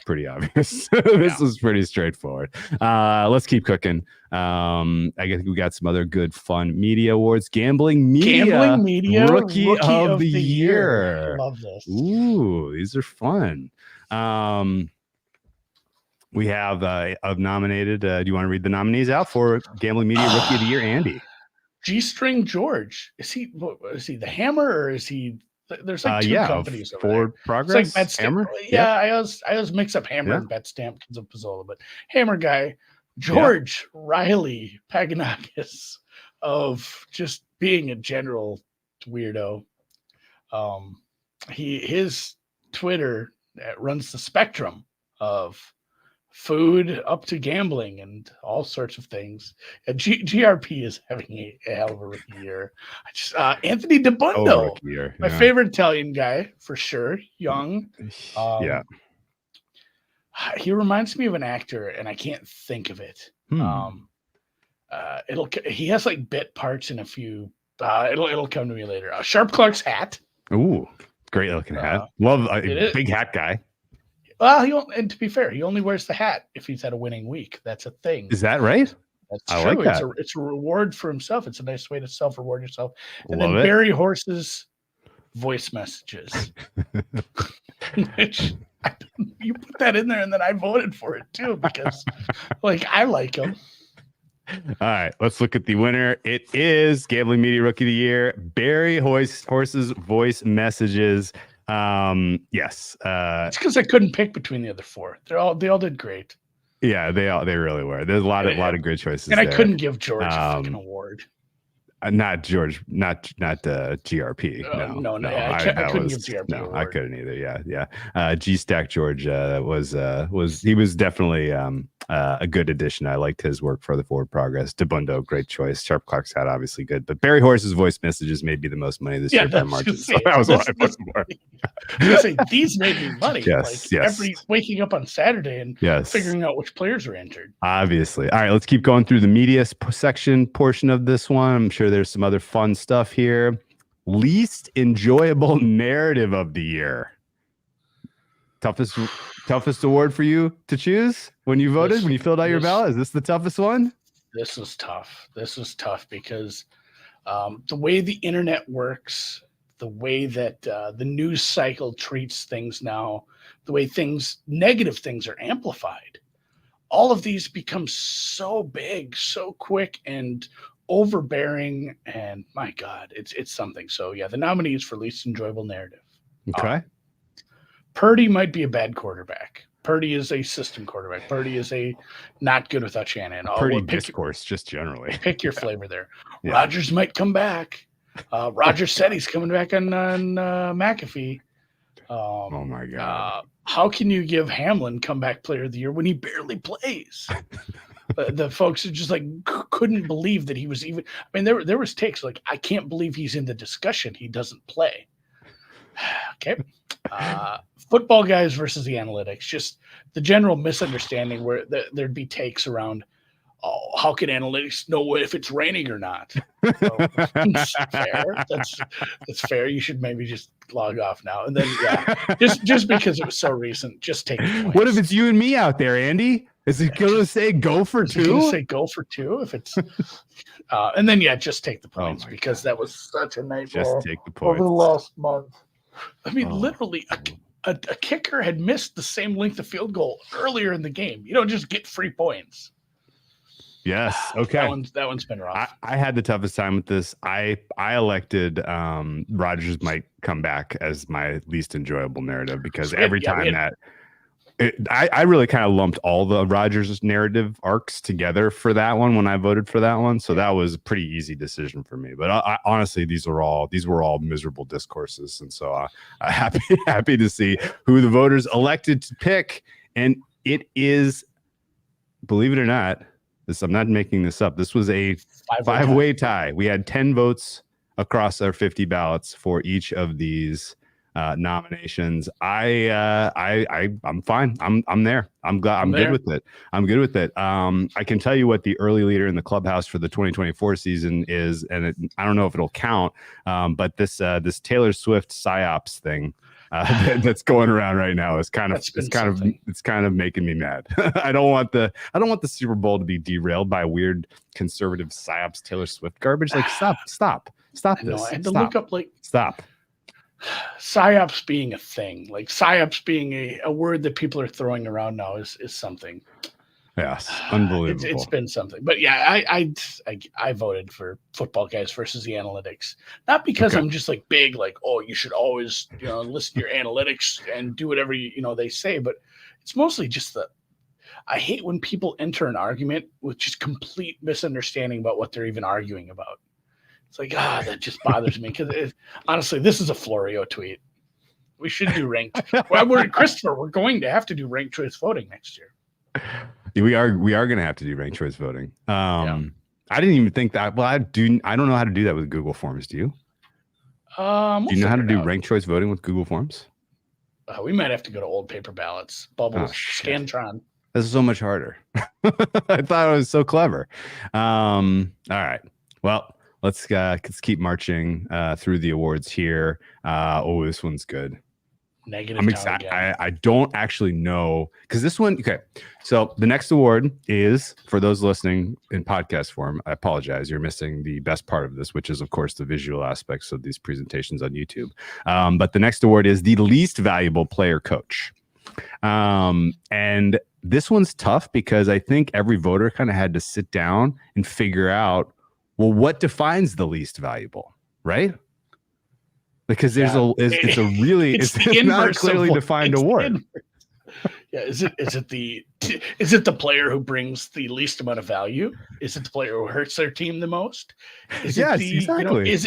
pretty obvious. This was pretty straightforward. Let's keep cooking. I guess we got some other good fun media awards. Gambling media rookie of the year. I love this. Ooh, these are fun. We have nominated. Do you want to read the nominees out for Gambling Media Rookie of the Year, Andy? G-String George. Is he the Hammer or is he? There's two companies over Forward there. Progress. It's like Hammer. Yeah, I always mix up Hammer and Betstamp because of Pizzola, but Hammer guy George Riley Paganakis of just being a general weirdo. His Twitter runs the spectrum of food up to gambling and all sorts of things. And GRP is having a hell of a rookie year. Anthony DeBundo, my favorite Italian guy for sure. Young. He reminds me of an actor and I can't think of it. He has bit parts in a few. It'll come to me later. Sharp Clark's hat. Ooh, great looking hat. Love big hat guy. Well, and to be fair, he only wears the hat if he's had a winning week. That's a thing. Is that right? That's true. Like that. It's a reward for himself. It's a nice way to self-reward yourself. And Love then it. Barry Horse's voice messages. Which you put that in there, and then I voted for it too because, I like him. All right, let's look at the winner. It is Gambling Media Rookie of the Year, Barry Horse's voice messages. Yes. It's because I couldn't pick between the other four. They all did great. Yeah, they really were. There's a lot of great choices. And I couldn't give George a fucking award. Not George, not GRP. No, I couldn't give GRP. No, I couldn't either. Yeah. G Stack George was definitely a good addition. I liked his work for the Forward Progress. DeBundo, great choice. Sharp Clark's hat, obviously good. But Barry Horse's voice messages made me the most money this year by margin. So that was why I put more. These made me money. Yes. Every waking up on Saturday and figuring out which players are entered. Obviously. All right, let's keep going through the media section portion of this one. I'm sure there's some other fun stuff here. least enjoyable narrative of the year. Toughest award for you to choose when you voted, when you filled out your ballot? Is this the toughest one? This was tough. This was tough because the way the internet works, the way that the news cycle treats things now, the way negative things are amplified, all of these become so big, so quick, and overbearing. And my God, it's something. So yeah, the nominees for least enjoyable narrative. Okay. Purdy might be a bad quarterback. Purdy is a system quarterback. Purdy is a not good without Shannon. Purdy discourse, just generally. Pick your flavor there. Yeah. Rodgers might come back. Rodgers said he's coming back on McAfee. Oh my God. How can you give Hamlin comeback player of the year when he barely plays? The folks are just like couldn't believe that he was even. I mean, there was takes like, I can't believe he's in the discussion. He doesn't play. Okay. Football guys versus the analytics, just the general misunderstanding where there'd be takes around, oh, how can analytics know if it's raining or not? So, that's fair. That's fair. You should maybe just log off now. And then, yeah, just because it was so recent, just take the points. What if it's you and me out there, Andy? Is it going to say go for two? Going to say go for two if it's, and then yeah, just take the points because that was such a nightmare. Just take the points over the last month. I mean, literally, a kicker had missed the same length of field goal earlier in the game. You don't just get free points. Yes. Okay. That one's been rough. I had the toughest time with this. I elected Rodgers might come back as my least enjoyable narrative because every time I really kind of lumped all the Rodgers narrative arcs together for that one when I voted for that one. So that was a pretty easy decision for me. But I honestly, these were all miserable discourses. And so I'm happy to see who the voters elected to pick. And it is, believe it or not, I'm not making this up. This was a five-way tie. We had 10 votes across our 50 ballots for each of these nominations. I'm fine. I'm there. I'm glad. I'm good with it. I'm good with it. I can tell you what the early leader in the clubhouse for the 2024 season is, and I don't know if it'll count. But this Taylor Swift psyops thing that's going around right now is kind of making me mad. I don't want the Super Bowl to be derailed by weird conservative psyops Taylor Swift garbage. Like stop this. I had to look up stop. PSYOPs being a thing, like PSYOPs being a word that people are throwing around now is something. Yes, unbelievable. It's been something, but yeah, I voted for football guys versus the analytics, not because I'm just like big, like, oh, you should always listen to your analytics and do whatever they say, but it's mostly just I hate when people enter an argument with just complete misunderstanding about what they're even arguing about. It's like, that just bothers me because honestly, this is a Florio tweet. We should do ranked. Christopher, we're going to have to do ranked choice voting next year. We are going to have to do ranked choice voting. I didn't even think that. Well, I don't know how to do that with Google Forms. Do you? Do you know how to do ranked choice voting with Google Forms? We might have to go to old paper ballots, Bubbles, Scantron. This is so much harder. I thought it was so clever. All right. Well, let's keep marching through the awards here. This one's good. Negative. I'm excited. I don't actually know because this one. Okay, so the next award is for those listening in podcast form. I apologize. You're missing the best part of this, which is, of course, the visual aspects of these presentations on YouTube. But the next award is the least valuable player coach. And this one's tough because I think every voter kind of had to sit down and figure out, well, what defines the least valuable, right? Because it's not a clearly defined award. Yeah, is it the player who brings the least amount of value? Is it the player who hurts their team the most? Exactly. Is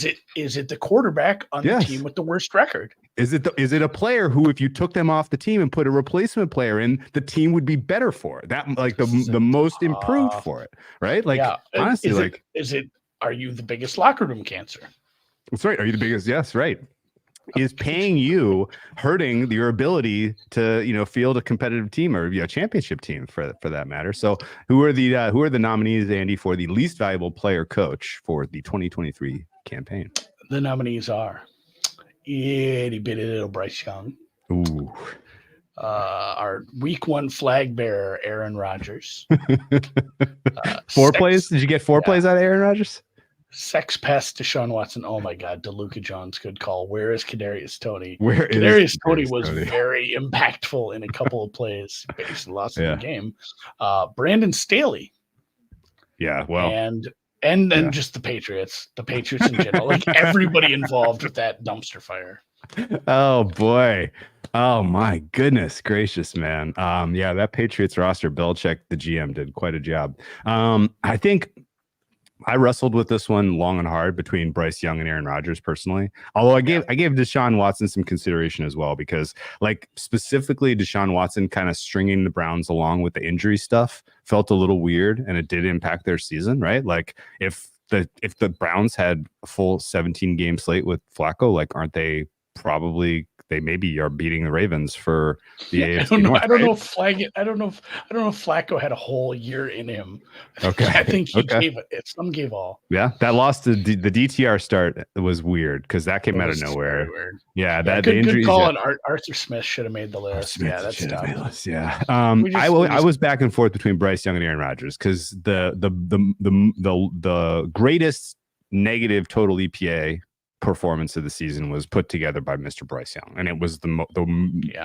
it the quarterback on the team with the worst record? Is it a player who, if you took them off the team and put a replacement player in, the team would be better for it? That like the most improved for it, right? Like honestly, are you the biggest locker room cancer? That's right. Are you the biggest? Yes, right. Is paying you hurting your ability to field a competitive team or a championship team for that matter? So who are the nominees, Andy, for the least valuable player coach for the 2023 campaign? The nominees are itty bitty little Bryce Young. Ooh. Our week 1 flag bearer, Aaron Rodgers. 4 plays? Did you get 4 plays out of Aaron Rodgers? Sex pest Deshaun Watson. Oh my God, DeLuca Jones, good call. Where is Kadarius Toney? Where Kadarius Toney was very impactful in a couple of plays. Basically lost the game. Brandon Staley. Yeah, well, and then just the Patriots in general, like everybody involved with that dumpster fire. Oh boy. Oh my goodness gracious, man. Yeah, that Patriots roster, Belichick, the GM, did quite a job. I think I wrestled with this one long and hard between Bryce Young and Aaron Rodgers personally. Although I gave Deshaun Watson some consideration as well, because like specifically Deshaun Watson kind of stringing the Browns along with the injury stuff felt a little weird, and it did impact their season, right? Like if the Browns had a full 17 game slate with Flacco, like aren't they probably they maybe are beating the Ravens for the AFC I don't know. North, I don't right? know if I don't know if Flacco had a whole year in him. Okay. I think he gave it. Some gave all. Yeah, that loss to the DTR start was weird because that came out of nowhere. Yeah, that the injuries. Good call. And Arthur Smith should have made the list. Yeah, that's tough. Yeah. I was back and forth between Bryce Young and Aaron Rodgers because the greatest negative total EPA performance of the season was put together by Mr. Bryce Young, and it was the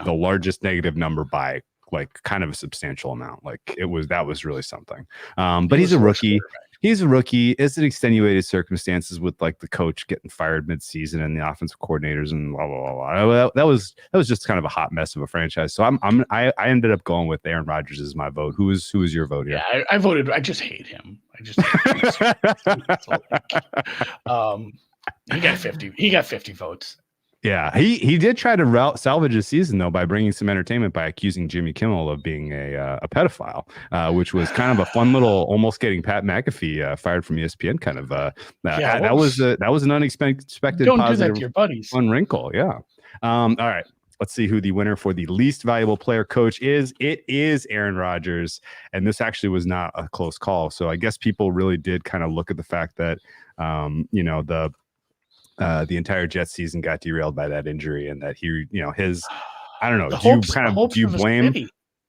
largest negative number by like kind of a substantial amount. Like that was really something. But he's a rookie. He's a rookie. It's an extenuated circumstances with like the coach getting fired mid-season and the offensive coordinators and blah blah blah. That was just kind of a hot mess of a franchise. So I ended up going with Aaron Rodgers as my vote. Who was your vote here? Yeah, I voted. I just hate him. He got 50. He got 50 votes. Yeah, he did try to salvage his season though by bringing some entertainment by accusing Jimmy Kimmel of being a pedophile, which was kind of a fun little almost getting Pat McAfee fired from ESPN kind of. That was an unexpected don't positive do that to your buddies. Fun wrinkle, yeah. All right, let's see who the winner for the least valuable player coach is. It is Aaron Rodgers, and this actually was not a close call. So I guess people really did kind of look at the fact that the entire Jets season got derailed by that injury, and that I don't know.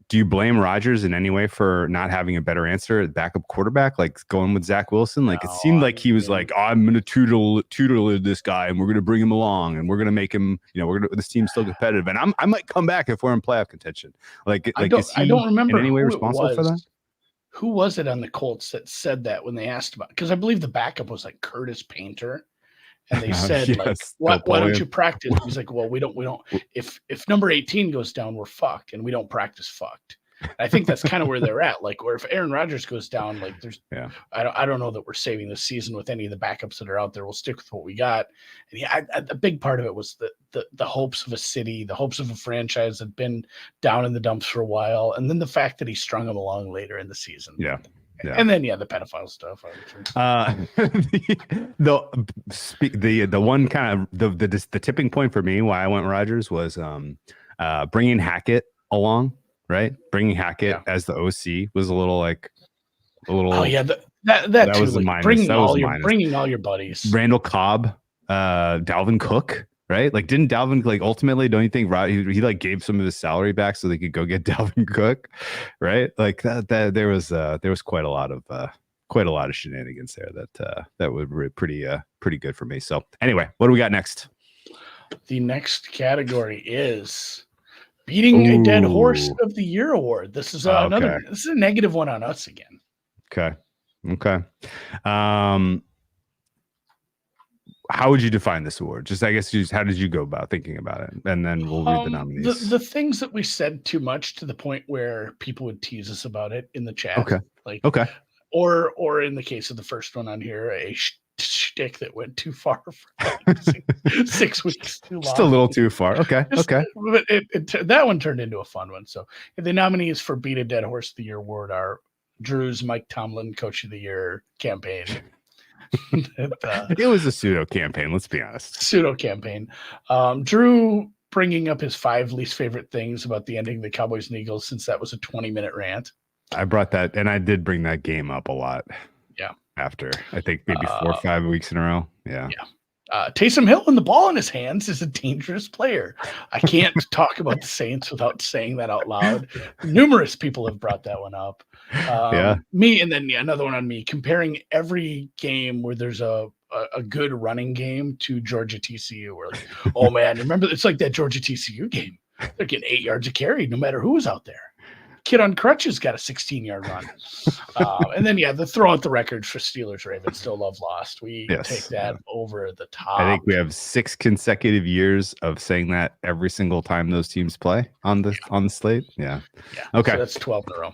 Do you blame Rodgers in any way for not having a better answer at backup quarterback, like going with Zach Wilson? Like it seemed like he was like, I'm going to tutor this guy, and we're going to bring him along, and we're going to make him, this team's still competitive, and I might come back if we're in playoff contention. I don't remember in any way responsible for that. Who was it on the Colts that said that when they asked about? Because I believe the backup was like Curtis Painter. And they said, why don't you practice? He's like, well, we don't. If number 18 goes down, we're fucked, and we don't practice fucked. And I think that's kind of where they're at. Like, or if Aaron Rodgers goes down, like I don't know that we're saving the season with any of the backups that are out there. We'll stick with what we got. And a big part of it was the hopes of a city, the hopes of a franchise that had been down in the dumps for a while, and then the fact that he strung them along later in the season. Yeah. Yeah. And then the pedophile stuff. The one kind of the tipping point for me why I went Rodgers was bringing Hackett along, right? Bringing Hackett as the OC was a little. Oh yeah, that was a minus. Bringing all your buddies. Randall Cobb, Dalvin Cook. Right? Like, didn't Dalvin ultimately? Don't you think he like gave some of his salary back so they could go get Dalvin Cook? Right? Like that there was quite a lot of shenanigans there that were pretty good for me. So anyway, what do we got next? The next category is beating a dead horse of the year award. This is another. This is a negative one on us again. Okay. How would you define this award? Just, I guess, how did you go about thinking about it? And then we'll read the nominees. The things that we said too much to the point where people would tease us about it in the chat. Or in the case of the first one on here, a shtick that went too far for like 6 weeks too long. Just a little too far. Okay. But that one turned into a fun one. So the nominees for Beat a Dead Horse of the Year award are Drew's Mike Tomlin Coach of the Year campaign. It was a pseudo campaign, let's be honest. Drew bringing up his 5 least favorite things about the ending of the Cowboys and Eagles, since that was a 20-minute rant. I brought that, and I did bring that game up a lot. Yeah. After I think maybe 4 or 5 weeks in a row. Yeah. Taysom Hill and the ball in his hands is a dangerous player. I can't talk about the Saints without saying that out loud. Numerous people have brought that one up. Me, and then another one on me, comparing every game where there's a good running game to Georgia TCU. We're like, oh man, remember, it's like that Georgia TCU game. They're getting 8 yards a carry no matter who was out there. Kid on crutches got a 16-yard run. And then, the throw out the record for Steelers Ravens, still love lost. We take that over the top. I think we have 6 consecutive years of saying that every single time those teams play on the slate. Yeah. Okay. So that's 12 in a row.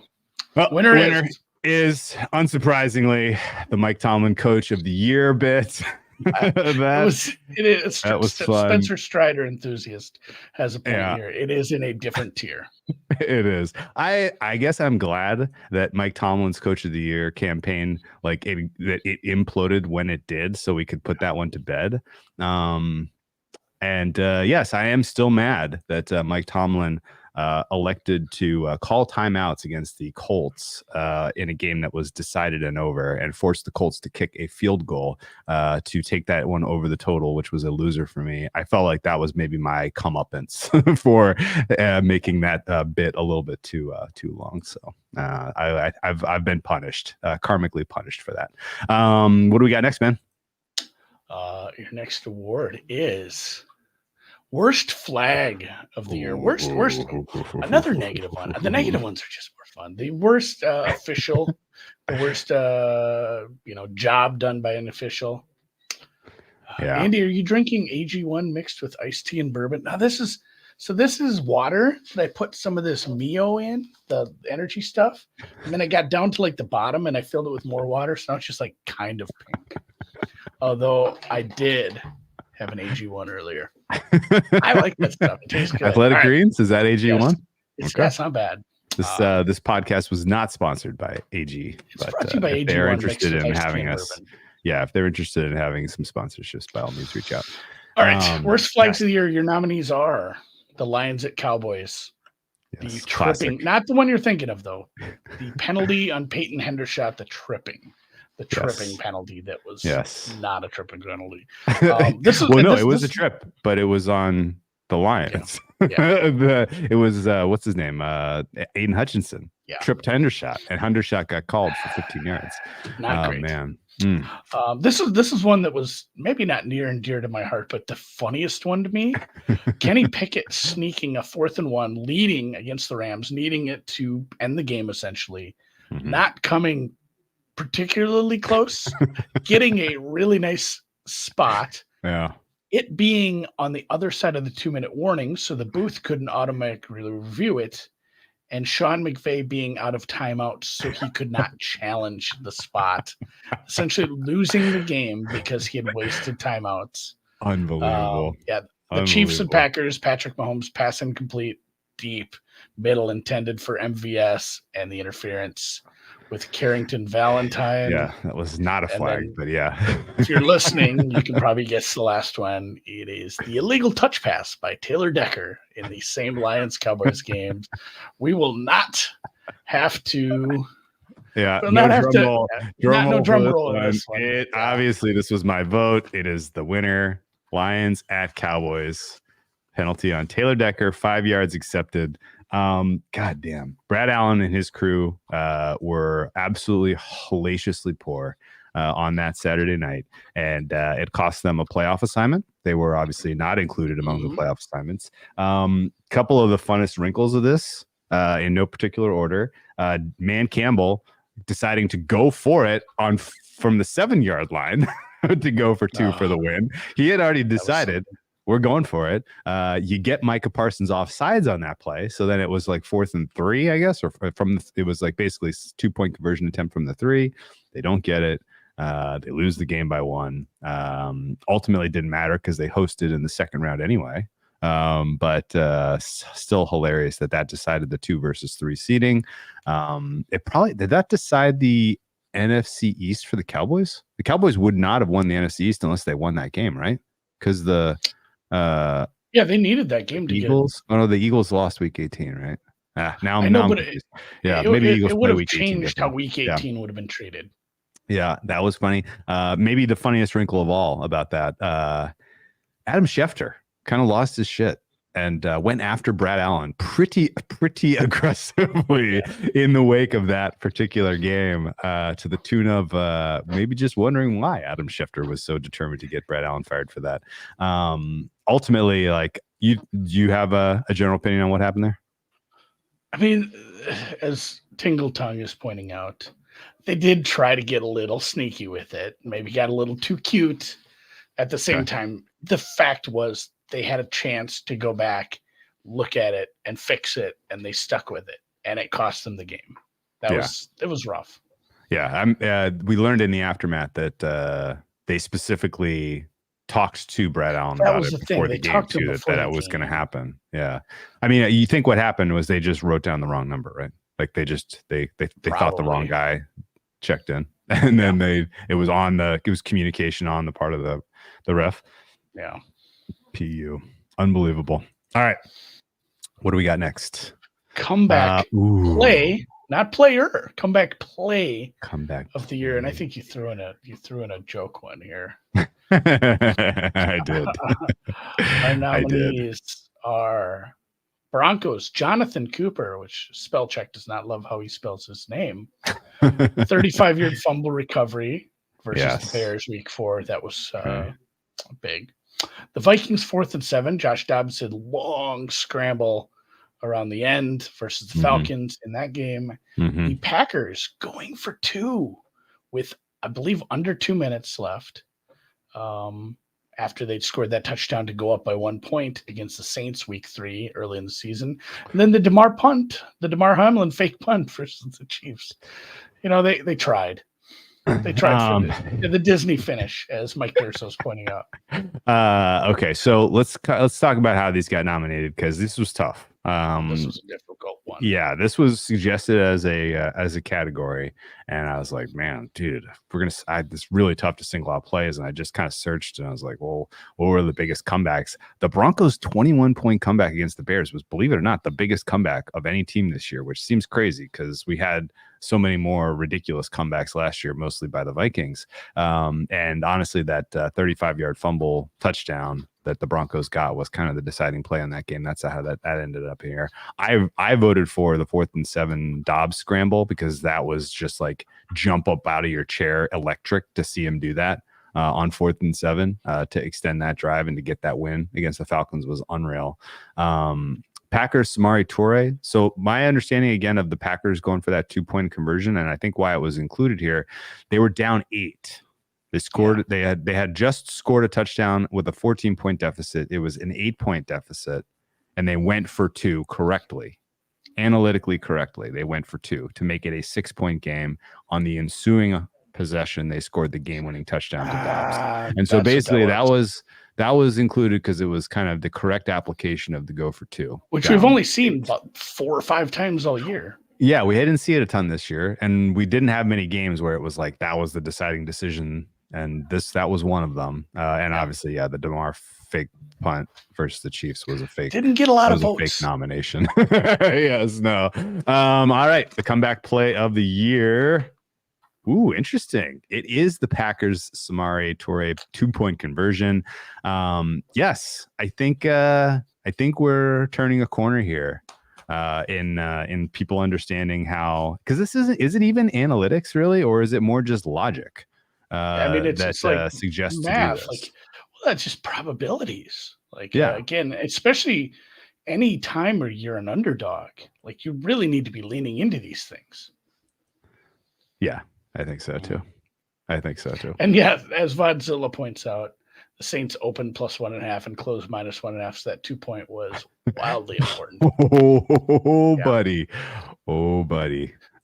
Well, winner is unsurprisingly the Mike Tomlin Coach of the Year bit. That was fun. Spencer Strider enthusiast has a point here. It is in a different tier. It is. I guess I'm glad that Mike Tomlin's Coach of the Year campaign, that it imploded when it did, so we could put that one to bed. Yes, I am still mad that Mike Tomlin elected to call timeouts against the Colts in a game that was decided and over, and forced the Colts to kick a field goal to take that one over the total, which was a loser for me. I felt like that was maybe my comeuppance for making that bit a little bit too long. So I've been punished, karmically punished for that. What do we got next, man? Your next award is Worst Flag of the Year. Worst. Another negative one. The negative ones are just more fun. The worst official. The worst, job done by an official. Andy, are you drinking AG1 mixed with iced tea and bourbon? Now this is water that I put some of this Mio in, the energy stuff, and then I got down to the bottom and I filled it with more water, so now it's just kind of pink. Although I did have an AG1 earlier. I like that stuff. It tastes good. Athletic Greens? Is that AG1? Yes. It's not bad. This podcast was not sponsored by AG. It's brought to you by AG1. If they're interested in having us, if they're interested in having some sponsorships, by all means, reach out. All right. Worst flags of the year. Your nominees are the Lions at Cowboys. Yes, the tripping, not the one you're thinking of, though. The penalty on Peyton Hendershot, the tripping. The tripping penalty that was not a tripping penalty. It was a trip, but it was on the Lions. It was what's his name? Aiden Hutchinson. Tripped Hendershot, and Hendershot got called for 15 yards. Not great. Man. This is one that was maybe not near and dear to my heart, but the funniest one to me. Kenny Pickett sneaking a 4th and 1, leading against the Rams, needing it to end the game essentially, not coming particularly close, getting a really nice spot. It being on the other side of the 2-minute warning, so the booth couldn't automatically review it, and Sean McVay being out of timeout, so he could not challenge the spot, essentially losing the game because he had wasted timeouts. Unbelievable. The Chiefs and Packers, Patrick Mahomes pass incomplete, deep, middle intended for MVS, and the interference with Carrington Valentine. That was not a flag, but if you're listening, you can probably guess the last one. It is the illegal touch pass by Taylor Decker in the same Lions Cowboys game. We will not have to. No drum roll. Obviously, this was my vote. It is the winner. Lions at Cowboys. Penalty on Taylor Decker, 5 yards accepted. Goddamn. Brad Allen and his crew were absolutely hellaciously poor on that Saturday night, and it cost them a playoff assignment. They were obviously not included among the playoff assignments. Couple of the funnest wrinkles of this, in no particular order, Man Campbell deciding to go for it from the 7-yard line to go for 2 for the win. He had already decided, we're going for it. You get Micah Parsons offsides on that play. So then it was 4th and 3, I guess, or it was basically 2-point conversion attempt from the 3. They don't get it. They lose the game by 1. Ultimately didn't matter because they hosted in the second round anyway. But still hilarious that decided the 2 versus 3 seeding. Did that decide the NFC East for the Cowboys? The Cowboys would not have won the NFC East unless they won that game, right? Because they needed that game to Eagles. The Eagles lost week 18, right? Maybe Eagles it would have changed how week 18 would have been treated. Yeah, that was funny. Maybe the funniest wrinkle of all about that. Adam Schefter kind of lost his shit and went after Brad Allen pretty aggressively in the wake of that particular game, to the tune of maybe just wondering why Adam Schefter was so determined to get Brad Allen fired for that. Ultimately, like, you have a general opinion on what happened there? I mean, as Tingle Tongue is pointing out, they did try to get a little sneaky with it. Maybe got a little too cute. At the same time, the fact was they had a chance to go back, look at it, and fix it, and they stuck with it, and it cost them the game. It was rough. Yeah, we learned in the aftermath that they specifically talked to Brad Allen about it before the game too, that was going to happen. Yeah, I mean, you think what happened was they just wrote down the wrong number, right? Like they thought the wrong guy checked in, and then it was communication on the part of the ref. Yeah. PU. Unbelievable. All right. What do we got next? Comeback play, not player. Comeback play. Comeback of the year. And I think you threw in a joke one here. I did. Our nominees are Broncos, Jonathan Cooper, which spell check does not love how he spells his name. 35-yard fumble recovery versus the Bears week 4. That was big. The Vikings 4th and 7. Josh Dobbs did long scramble around the end versus the Falcons in that game. The Packers going for 2 with, I believe, under 2 minutes left. After they'd scored that touchdown to go up by 1 point against the Saints week 3 early in the season. And then the Damar Hamlin fake punt versus the Chiefs. You know, they tried. They tried for the Disney finish, as Mike Durso's pointing out. Okay, so let's talk about how these got nominated, because this was tough. This was a difficult one. Yeah, this was suggested as a category, and I was like, man, dude, it's really tough to single out plays, and I just kind of searched, and I was like, well, what were the biggest comebacks? The Broncos' 21-point comeback against the Bears was, believe it or not, the biggest comeback of any team this year, which seems crazy because we had so many more ridiculous comebacks last year, mostly by the Vikings. And honestly, that 35-yard fumble touchdown that the Broncos got was kind of the deciding play on that game. That's how that ended up here. I voted for the 4th and 7 Dobbs scramble, because that was just like jump up out of your chair electric to see him do that on 4th and 7 to extend that drive and to get that win against the Falcons was unreal. Packers, Samori Toure. So my understanding again of the Packers going for that 2-point conversion, and I think why it was included here, they were down 8. They scored. Yeah. They had just scored a touchdown with a 14-point deficit. It was an 8-point deficit, and they went for 2 correctly, analytically correctly. They went for 2 to make it a 6-point game. On the ensuing possession, they scored the game-winning touchdown to Dobbs. And so basically, that was included because it was kind of the correct application of the go for 2, which we've only seen about 4 or 5 times all year. Yeah, we didn't see it a ton this year, and we didn't have many games where it was like that was the deciding decision. And that was one of them. And obviously, the Damar fake punt versus the Chiefs was a fake. Didn't get a lot of votes. Fake nomination. Yes, no. All right, the comeback play of the year. Ooh, interesting. It is the Packers' Samori Toure 2-point conversion. Yes, I think we're turning a corner here in people understanding how, because is it even analytics really, or is it more just logic? I mean, it's like suggests math. Like, well, that's just probabilities. Like, again, especially any time where you're an underdog, like you really need to be leaning into these things. Yeah, I think so too. And yeah, as Vodzilla points out, the Saints opened +1.5 and closed -1.5. So that 2-point was wildly important. Buddy.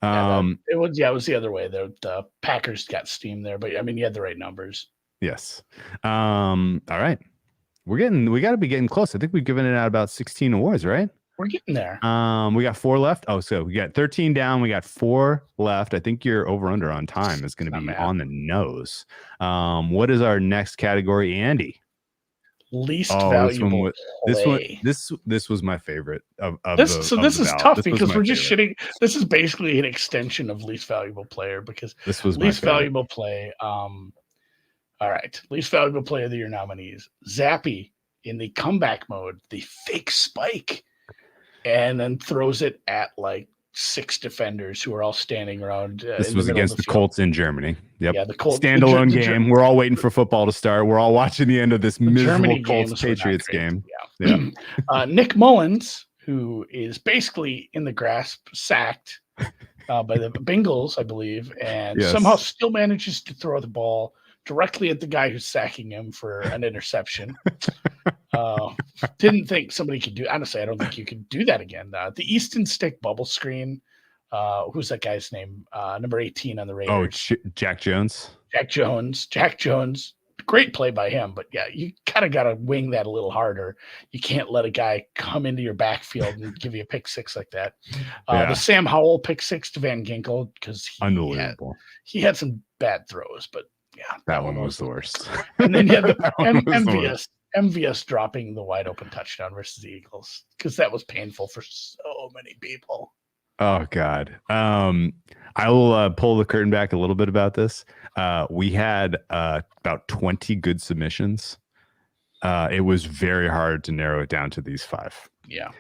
It was the other way. The Packers got steam there, but I mean, you had the right numbers. Yes. All right. We got to be getting close. I think we've given it out about 16 awards, right? We're getting there. We got 4 left. Oh, so we got 13 down. We got 4 left. I think your over/under on time is going to be on the nose. What is our next category, Andy? least valuable play. This was my favorite of this. The, so of this the is ballot. tough This because we're just favorite. shitting. This is basically an extension of least valuable player because this was least valuable play. All right, least valuable player of the year nominees: Zappy in the comeback mode, the fake spike, and then throws it at like 6 defenders who are all standing around. This was against the Colts in Germany. Yep. Yeah, the Colts standalone game. We're all waiting for football to start. We're all watching the end of this miserable Colts Patriots game. Yeah. Nick Mullins, who is basically in the grasp, sacked by the Bengals, I believe, and somehow still manages to throw the ball directly at the guy who's sacking him for an interception. Didn't think somebody could do. Honestly, I don't think you could do that again. The Easton Stick bubble screen. Who's that guy's name? Number 18 on the Raiders. Oh, Jack Jones. Jack Jones. Great play by him, but yeah, you kind of got to wing that a little harder. You can't let a guy come into your backfield and give you a pick six like that. The Sam Howell pick six to Van Ginkel because unbelievable. He had some bad throws, but yeah, that one was the worst. And then you had the MVS dropping the wide open touchdown versus the Eagles because that was painful for so many people. Oh God. I will pull the curtain back a little bit about this. We had about 20 good submissions. It was very hard to narrow it down to these 5. Yeah.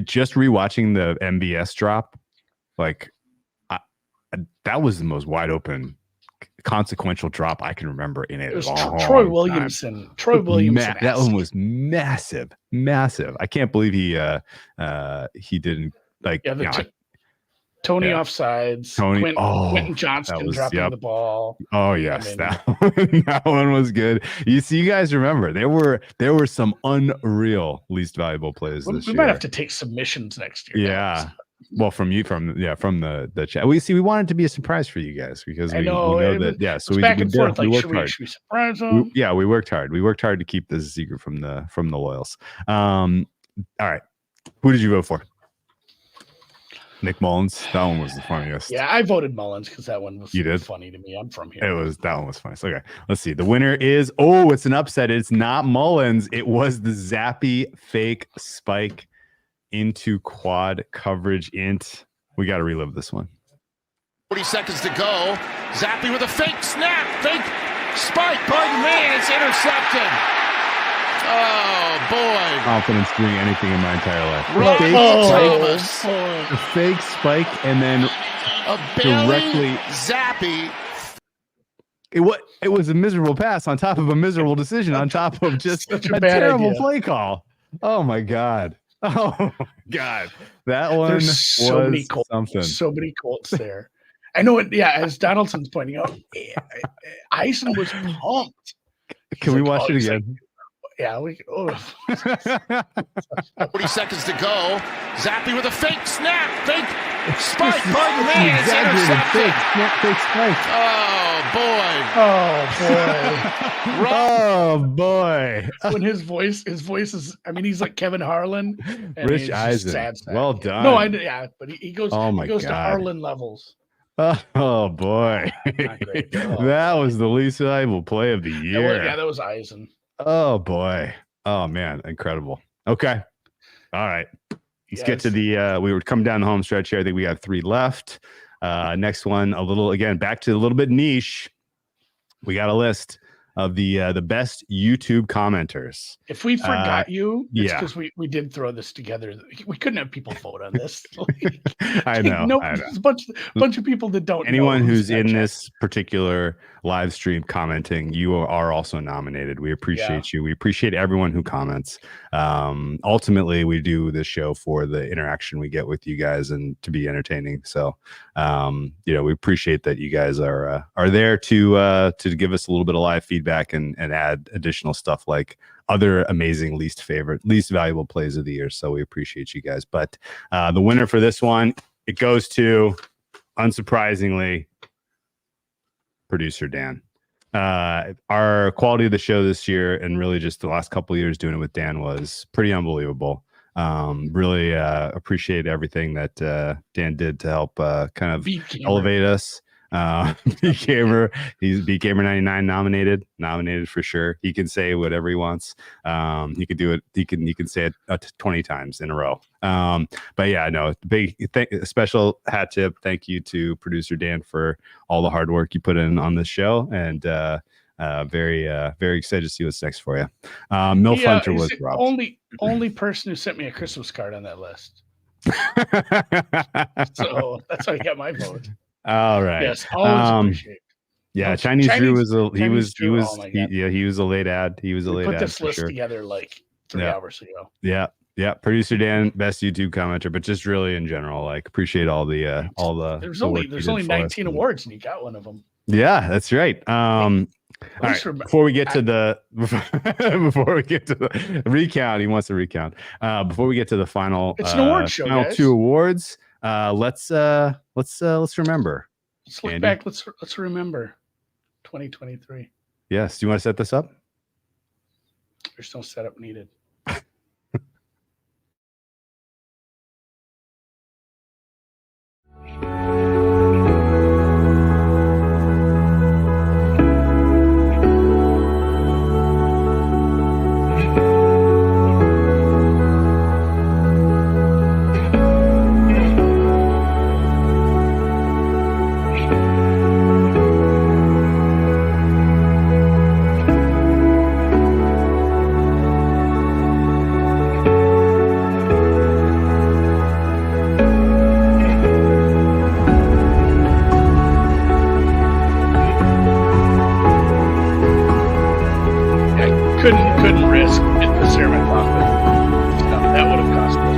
Just rewatching the MBS drop, like that was the most wide open, consequential drop I can remember in it. It was Troy Williamson. Troy Williamson. That one was massive. I can't believe he didn't like. Tony offsides. Quentin Johnston dropping the ball. Oh yes, that one was good. You guys remember there were some unreal least valuable plays this year. We might have to take submissions next year. Yeah. Well, from the chat. We wanted it to be a surprise for you guys because we know that. Yeah, so we back and forth. We worked hard. Should we surprise them? We worked hard. We worked hard to keep this a secret from the loyals. All right, who did you vote for? Nick Mullins. That one was the funniest. Yeah, I voted Mullins because that one was funny to me. I'm from here. That one was funny. So, okay, let's see. The winner is it's an upset. It's not Mullins. It was the Zappy fake spike into quad coverage int. We got to relive this one. 40 seconds to go. Zappy with a fake snap, fake spike. Pardon me, it's intercepted. Oh boy! Confidence doing anything in my entire life. A fake spike and then directly Zappy. It was a miserable pass on top of a miserable decision on top of just a terrible play call. Oh my god! Oh my god! That one was something. So many Colts there. I know it. Yeah, as Donaldson's pointing out, Eisen was pumped. Can we watch it again? Yeah, 40 seconds to go. Zappy with a fake snap, fake spike. Pardon me, it's intercepted. Fake spike. Oh boy. When his voice is. I mean, he's like Kevin Harlan. And Rich Eisen. Sad. Well done. No, but he goes. He goes God. to Harlan levels. Oh boy, that was the least valuable play of the year. That was Eisen. Oh boy. Oh man, incredible. Okay. All right. Let's get to the we were coming down the home stretch here. I think we have 3 left. Next one, back to a little bit niche. We got a list of the best YouTube commenters. If we forgot you, it's because we did throw this together. We couldn't have people vote on this. I know. There's a bunch of people that don't. Anyone who's in this particular live stream commenting, you are also nominated. We appreciate you. We appreciate everyone who comments. Ultimately, we do this show for the interaction we get with you guys and to be entertaining. So, we appreciate that you guys are there to give us a little bit of live feedback and add additional stuff like other amazing least valuable plays of the year. So we appreciate you guys. But the winner for this one, it goes to, unsurprisingly, producer Dan. Our quality of the show this year and really just the last couple of years doing it with Dan was pretty unbelievable. Really appreciate everything that Dan did to help kind of elevate us. Beat Gamer, he's Beat Gamer 99 nominated for sure. He can say whatever he wants. He can do it. He can say it 20 times in a row. But yeah, no, special hat tip. Thank you to producer Dan for all the hard work you put in on this show, and very excited to see what's next for you. Milf Hunter was the only person who sent me a Christmas card on that list. So that's how I got my vote. All right. Yes, always appreciate. Yeah, Chinese Drew was a he was a late ad. He was a late ad. Put this list together like 3 hours ago. Yeah. Producer Dan, best YouTube commenter, but just really in general, like appreciate all the There's only 19 awards and you got one of them. Yeah, that's right. All right, before we get to the recount, he wants a recount. Before we get to the final, it's an award show, final guys. 2 awards. Let's remember. Let's look back. Let's remember 2023. Yes. Do you want to set this up? There's no setup needed. Couldn't risk the ceramic profit. That would have cost us.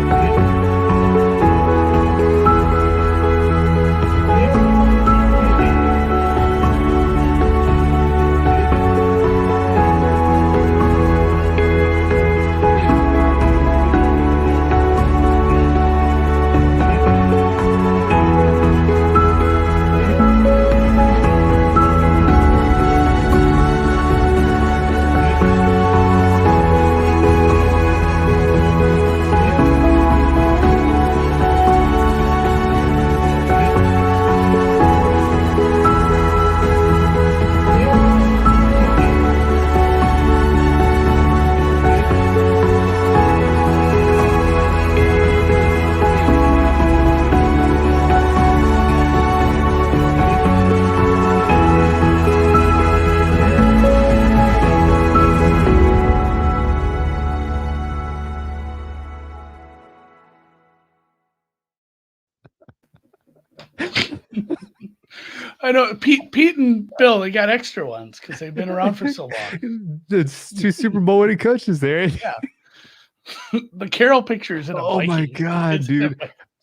I know Pete and Bill, they got extra ones because they've been around for so long. It's 2 Super Bowl winning coaches there. Yeah. The Carroll pictures in a Viking. My god, dude.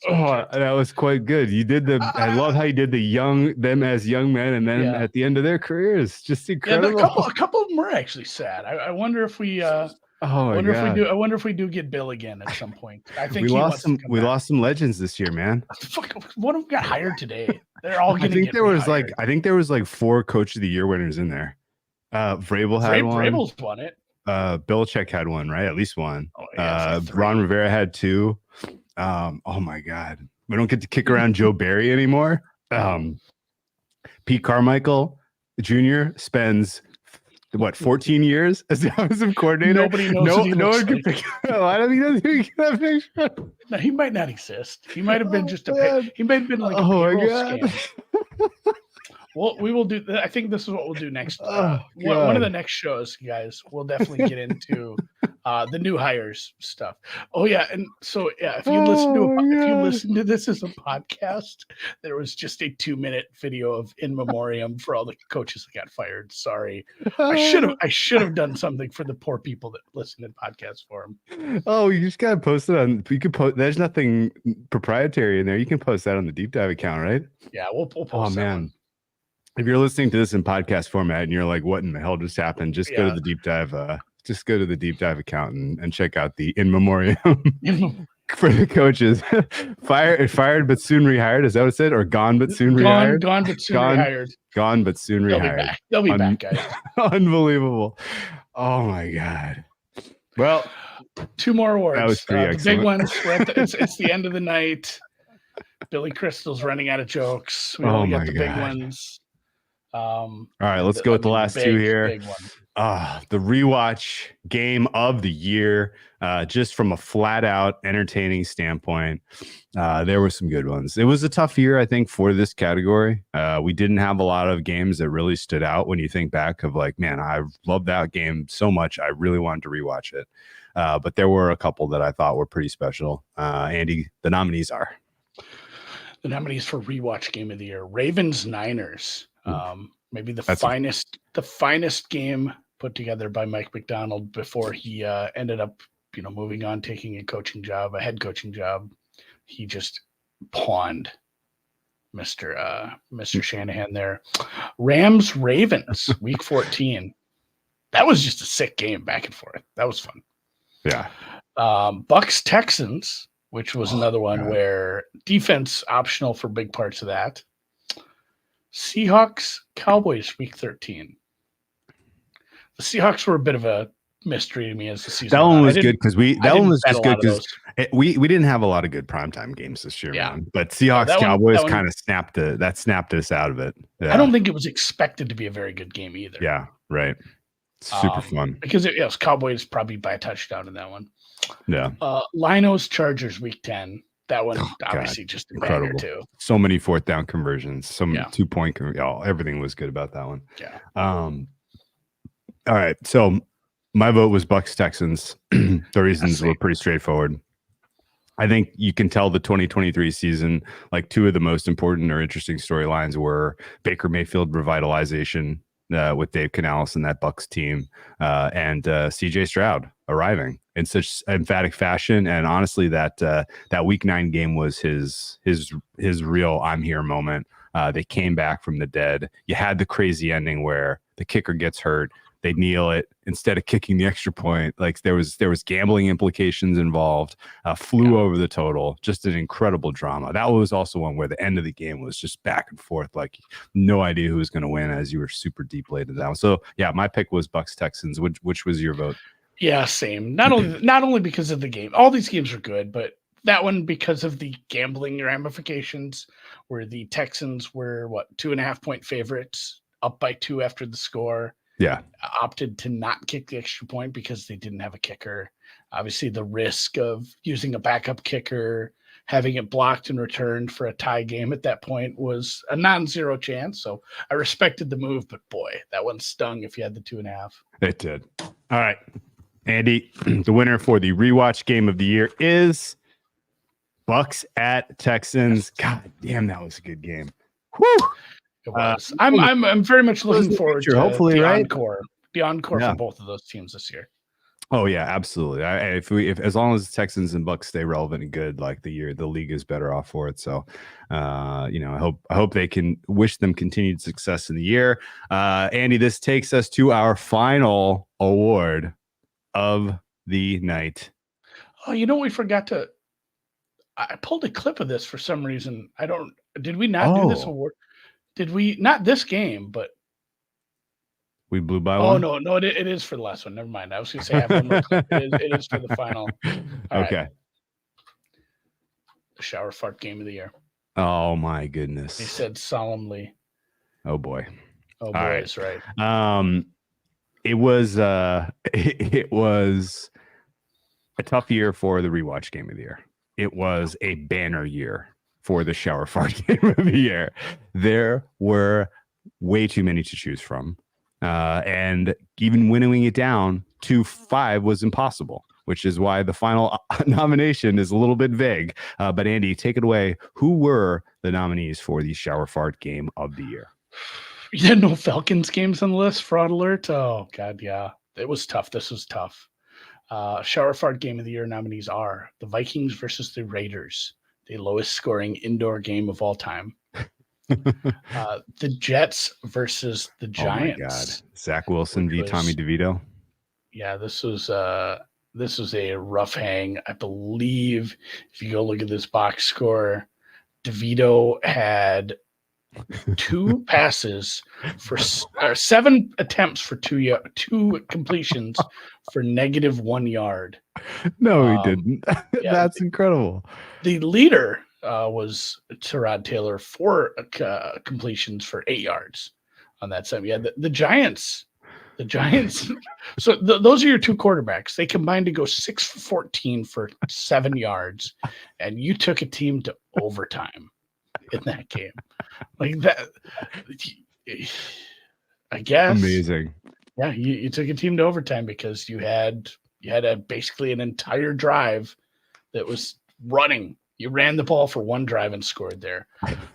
That was quite good. You did I love how you did them as young men, and then at the end of their careers, just incredible. Yeah, a couple of them were actually sad. I wonder if we I wonder if we do get Bill again at some point. I think we lost some legends this year, man. Fuck, one of them got hired today. They're all going to get I think there was like 4 Coach of the Year winners in there. Vrabel had one. Vrabel's won it. Belichick had one, right? At least one. Oh, yeah, Ron Rivera had 2. Oh my God. We don't get to kick around Joe Barry anymore. Pete Carmichael Jr. spends 14 years as the offensive coordinator? Nobody knows. No one can pick. I don't think that picture. No, he might not exist. He might have been he might have been like a payroll scam. Well, we will do. I think this is what we'll do next. One of the next shows, guys, we'll definitely get into the new hires stuff. Oh yeah, and so if you listen to this as a podcast, there was just a 2-minute video of in memoriam for all the coaches that got fired. Sorry, I should have done something for the poor people that listen to podcasts for them. Oh, you just gotta post it on. You could post. There's nothing proprietary in there. You can post that on the Deep Dive account, right? Yeah, we'll post. Oh man. If you're listening to this in podcast format and you're like, what in the hell just happened? Just go to the Deep Dive. Just go to the Deep Dive account and check out the in memoriam for the coaches. Fired but soon rehired. Is that what it said? Or gone but soon rehired? Gone but soon rehired. Gone but soon rehired. They'll be back, guys. Unbelievable. Oh my God. Well, 2 more awards. That was pretty excellent. The big ones. It's the end of the night. Billy Crystal's running out of jokes. We Oh only got my the big God. ones. All right, let's go with the last two here. Big one. The rewatch game of the year, just from a flat out entertaining standpoint. There were some good ones. It was a tough year, I think, for this category. We didn't have a lot of games that really stood out when you think back of like, man, I love that game so much. I really wanted to rewatch it. But there were a couple that I thought were pretty special. Andy, the nominees are. The nominees for rewatch game of the year: Ravens Niners. Maybe the finest game put together by Mike McDonald before he ended up, moving on, taking a head coaching job. He just pawned Mr. Shanahan there. Rams Ravens week 14. That was just a sick game back and forth. That was fun. Yeah. Bucks Texans, which was another one where defense optional for big parts of that. Seahawks Cowboys week 13. The Seahawks were a bit of a mystery to me as the season. That one was good because we just good because we didn't have a lot of good primetime games this year, man. But Seahawks Cowboys kind of snapped us out of it. Yeah. I don't think it was expected to be a very good game either. Yeah, right. Super fun because it was Cowboys probably by a touchdown in that one. Yeah. Linos Chargers week 10. That one obviously just incredible too. So many fourth down conversions, 2-point. Everything was good about that one. Yeah. All right. So my vote was Bucks Texans. The reasons were pretty straightforward. I think you can tell the 2023 season, like two of the most important or interesting storylines were Baker Mayfield revitalization with Dave Canales and that Bucks team, and CJ Stroud arriving in such emphatic fashion. And honestly, that week 9 game was his real "I'm here" moment. They came back from the dead. You had the crazy ending where the kicker gets hurt. They kneel it instead of kicking the extra point. Like there was gambling implications involved. Flew over the total. Just an incredible drama. That was also one where the end of the game was just back and forth. Like no idea who was going to win as you were super deep late into that one. So yeah, my pick was Bucks Texans. Which was your vote? Yeah, same. Not only because of the game. All these games are good, but that one because of the gambling ramifications, where the Texans were 2.5-point favorites, up by 2 after the score. Yeah. Opted to not kick the extra point because they didn't have a kicker. Obviously, the risk of using a backup kicker, having it blocked and returned for a tie game at that point was a non-zero chance. So I respected the move, but boy, that one stung if you had the 2.5. It did. All right. Andy, the winner for the rewatch game of the year is Bucks at Texans. God damn, that was a good game. Whew. It was. I'm very much looking forward to hopefully the right? encore for both of those teams this year. Oh yeah, absolutely. If as long as Texans and Bucks stay relevant and good, like the league is better off for it. So, I hope they can wish them continued success in the year. Andy, this takes us to our final award of the night. Oh, we forgot to. I pulled a clip of this for some reason. Did we not do this award? Did we not this game? But we blew by one. Oh no, it is for the last one. Never mind. I was going to say I have one more clip. It is for the final. All okay. Right. The shower fart game of the year. Oh my goodness. He said solemnly. Oh boy. Oh boy, right. That's right. It was a tough year for the rewatch game of the year. It was a banner year for the shower fart game of the year. There were way too many to choose from. And even winnowing it down to 5 was impossible, which is why the final nomination is a little bit vague. But Andy, take it away. Who were the nominees for the shower fart game of the year? You had no Falcons games on the list, fraud alert. Oh God, yeah. It was tough. This was tough. Shower fart game of the year nominees are the Vikings versus the Raiders, the lowest scoring indoor game of all time. The Jets versus the Giants. Oh my God. Zach Wilson v. Tommy DeVito. Yeah, this was a rough hang. I believe if you go look at this box score, DeVito had 2 passes for 7 attempts for 2 completions for -1 yard. No, he didn't. Yeah, That's incredible. The leader was Tyrod Taylor, 4 completions for 8 yards on that side. Yeah, the Giants. So those are your 2 quarterbacks. They combined to go 6 for 14 for 7 yards, and you took a team to overtime in that game. Like that, I guess. Amazing. Yeah, you took a team to overtime because you had basically an entire drive that was running. You ran the ball for 1 drive and scored there.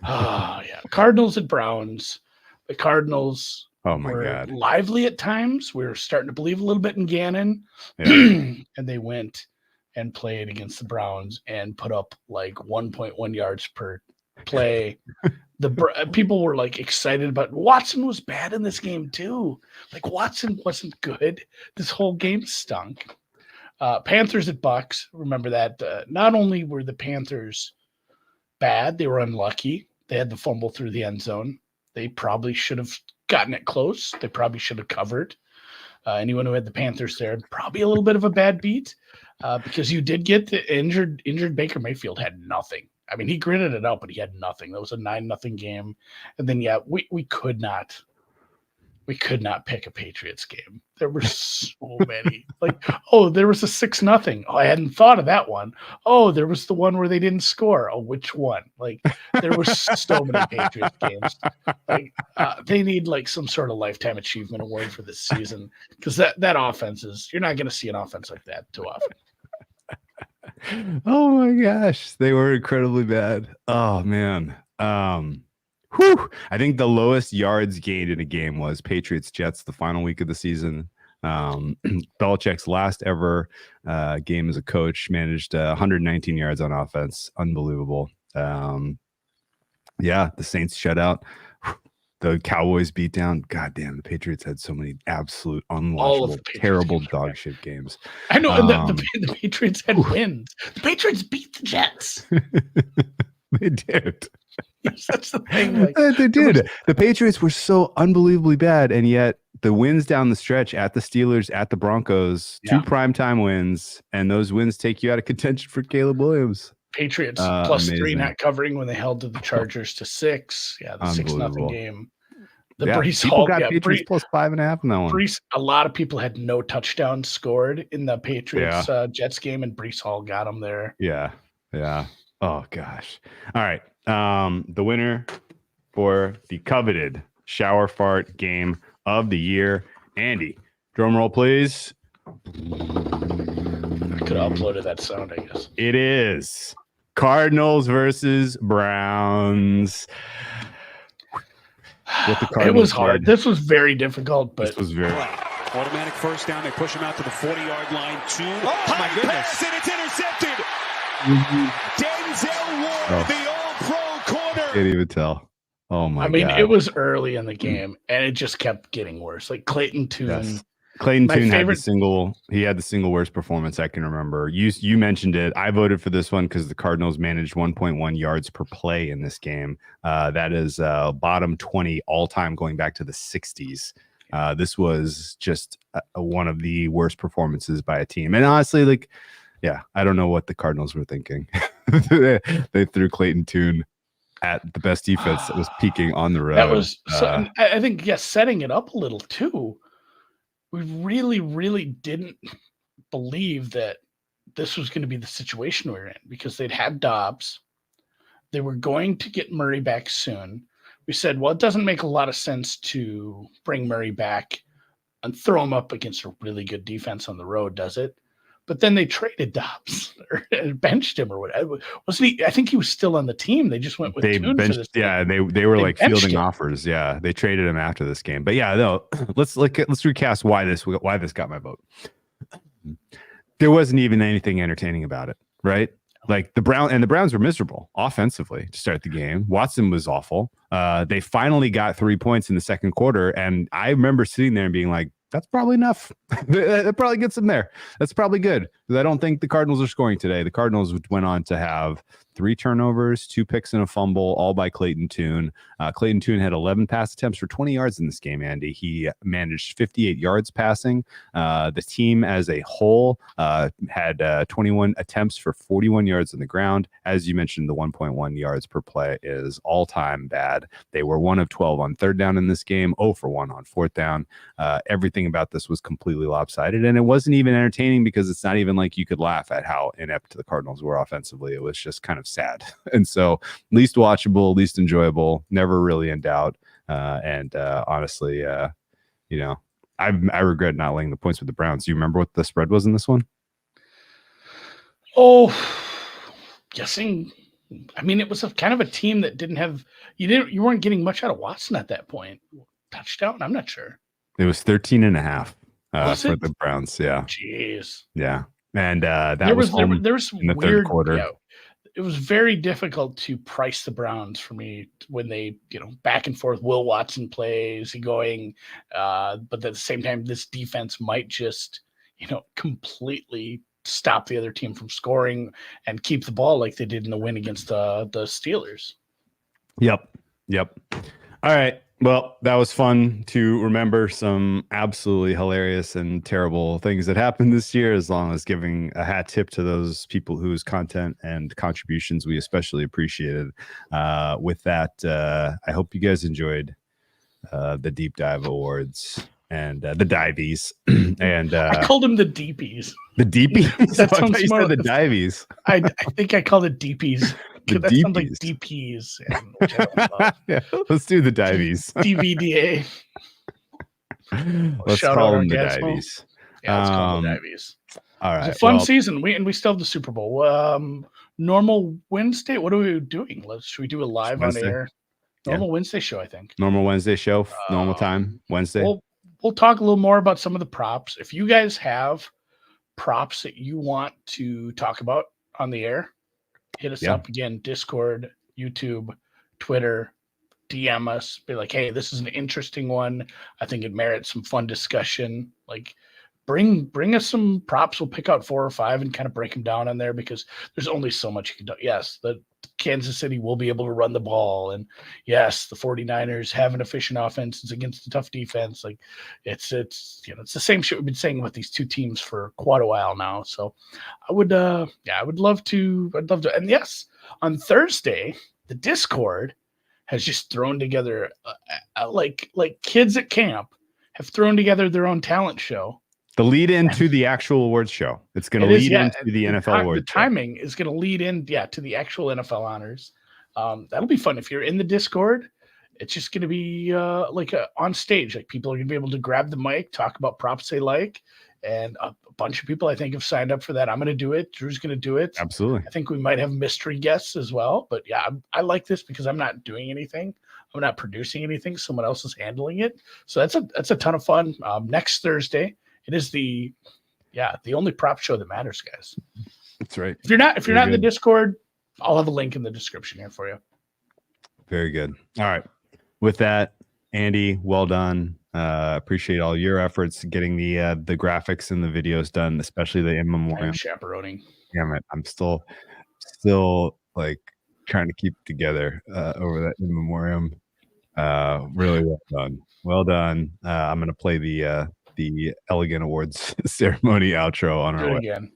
Oh yeah, Cardinals and Browns. The Cardinals. Oh my were God. lively at times. We were starting to believe a little bit in Gannon. Yeah. And they went and played against the Browns and put up like 1.1 yards per play. People were like excited about Watson was bad in this game too. Like Watson wasn't good. This whole game stunk. Panthers at Bucks. Remember that. Not only were the Panthers bad, they were unlucky. They had the fumble through the end zone. They probably should have gotten it close. They probably should have covered. Anyone who had the Panthers there, probably a little bit of a bad beat because you did get the injured Baker Mayfield had nothing. I mean, he gritted it out, but he had nothing. That was a 9-0 game. And then, yeah, we could not pick a Patriots game. There were so many. Like, oh, there was a 6-0. Oh, I hadn't thought of that one. Oh, there was the one where they didn't score. Oh, which one? Like, there were so many Patriots games. Like, they need like some sort of lifetime achievement award for this season because that offense you're not going to see an offense like that too often. Oh my gosh, they were incredibly bad. Oh man. Whew. I think the lowest yards gained in a game was Patriots Jets the final week of the season. Belichick's last ever game as a coach managed 119 yards on offense. Unbelievable. Yeah, the Saints shutout. The Cowboys beat down. God damn, the Patriots had so many absolute unwatchable, terrible dog shit games. I know, and the Patriots had wins. The Patriots beat the Jets. They did. Yes, that's the thing. Like, they did. The Patriots were so unbelievably bad, and yet the wins down the stretch at the Steelers, at the Broncos, 2 primetime wins, and those wins take you out of contention for Caleb Williams. Patriots plus amazing. 3 not covering when they held to the Chargers to 6. Yeah, the 6-0 game. The Brees Hall got Patriots plus 5.5 in that one. A lot of people had no touchdowns scored in the Patriots Jets game, and Brees Hall got them there. Yeah. Oh gosh. All right. The winner for the coveted shower fart game of the year, Andy. Drum roll, please. I could have uploaded that sound, I guess. It is Cardinals versus Browns. It was hard. This was very difficult, but this was very automatic first down. They push him out to the 40-yard line. My goodness! Pass, and it's intercepted. Denzel Ward, the All-Pro corner. Can't even tell. Oh my! I mean, God. It was early in the game, and it just kept getting worse. Like Clayton Tune. Yes. Clayton Tune had the single worst performance I can remember. You mentioned it. I voted for this one because the Cardinals managed 1.1 yards per play in this game. That is bottom 20 all time going back to the 60s. This was just one of the worst performances by a team. And honestly, like, yeah, I don't know what the Cardinals were thinking. They threw Clayton Tune at the best defense that was peaking on the road. That was, I think, setting it up a little too. We really, really didn't believe that this was going to be the situation we were in because they'd had Dobbs. They were going to get Murray back soon. We said, well, it doesn't make a lot of sense to bring Murray back and throw him up against a really good defense on the road, does it? But then they traded Dobbs or benched him or whatever. Wasn't he? I think he was still on the team. They just went with Tune for this game. They were like fielding offers. Yeah, they traded him after this game. But yeah, no. Let's recast why this got my vote. There wasn't even anything entertaining about it, right? Like the Browns were miserable offensively to start the game. Watson was awful. They finally got 3 points in the second quarter, and I remember sitting there and being like, that's probably enough. That probably gets them there. That's probably good. because I don't think the Cardinals are scoring today. The Cardinals went on to have 3 turnovers, 2 picks and a fumble, all by Clayton Tune. Clayton Tune had 11 pass attempts for 20 yards in this game, Andy. He managed 58 yards passing. The team as a whole had 21 attempts for 41 yards on the ground. As you mentioned, the 1.1 yards per play is all-time bad. They were 1 of 12 on 3rd down in this game, 0 for 1 on 4th down. Everything about this was completely lopsided, and it wasn't even entertaining because it's not even like you could laugh at how inept the Cardinals were offensively. It was just kind of sad. And so least watchable, least enjoyable, never really in doubt. Honestly, you know, I regret not laying the points with the Browns. Do you remember what the spread was in this one? Oh, guessing. I mean, it was kind of a team that didn't have you weren't getting much out of Watson at that point. Touchdown? I'm not sure. It was 13.5 for the Browns. Yeah. Jeez. Yeah. And that there was some in the weird 3rd quarter. Yeah, it was very difficult to price the Browns for me when they, back and forth. Will Watson plays going, but at the same time, this defense might just, completely stop the other team from scoring and keep the ball like they did in the win against the Steelers. Yep. All right. Well, that was fun to remember some absolutely hilarious and terrible things that happened this year, as long as giving a hat tip to those people whose content and contributions we especially appreciated. With that, I hope you guys enjoyed the Deep Dive Awards and the Divies. And I called them the Deepies. The Deepies? That sounds smart. The Divies. I think I called it Deepies. That sounds like DPs. Which I don't love. Yeah, let's do the Divies. DVDA. Let's call them the Divies. Yeah, let's call them the Divies. All right. It's a fun season. We still have the Super Bowl. Normal Wednesday. What are we doing? Should we do a live on air? Normal Wednesday show, I think. Normal Wednesday show. Normal time. Wednesday. We'll talk a little more about some of the props. If you guys have props that you want to talk about on the air, hit us up again. Discord, YouTube, Twitter. DM us. Be like, hey, this is an interesting one. I think it merits some fun discussion. Like, bring us some props. We'll pick out 4 or 5 and kind of break them down on there, because there's only so much you can do. Yes, the Kansas City will be able to run the ball, and yes, the 49ers have an efficient offense. It's against a tough defense. Like, it's the same shit we've been saying with these two teams for quite a while now. So I would love to. And yes, on Thursday, the Discord has just thrown together like kids at camp have thrown together their own talent show. The lead into the actual awards show. It's going to lead into the NFL awards. The timing is going to lead in, to the actual NFL honors. That'll be fun. If you're in the Discord, it's just going to be on stage. Like, people are going to be able to grab the mic, talk about props they like, and a bunch of people, I think, have signed up for that. I'm going to do it. Drew's going to do it. Absolutely. I think we might have mystery guests as well. But yeah, I like this because I'm not doing anything. I'm not producing anything. Someone else is handling it. So that's a ton of fun. Next Thursday. It is the only prop show that matters, guys. That's right. If you're not in the Discord, I'll have a link in the description here for you. Very good. All right. With that, Andy, well done. Appreciate all your efforts getting the graphics and the videos done, especially the in memoriam. I'm chaperoning. Damn it. I'm still like trying to keep it together over that in memoriam. Really well done. Well done. I'm gonna play the Elegant Awards ceremony outro on our way. Again.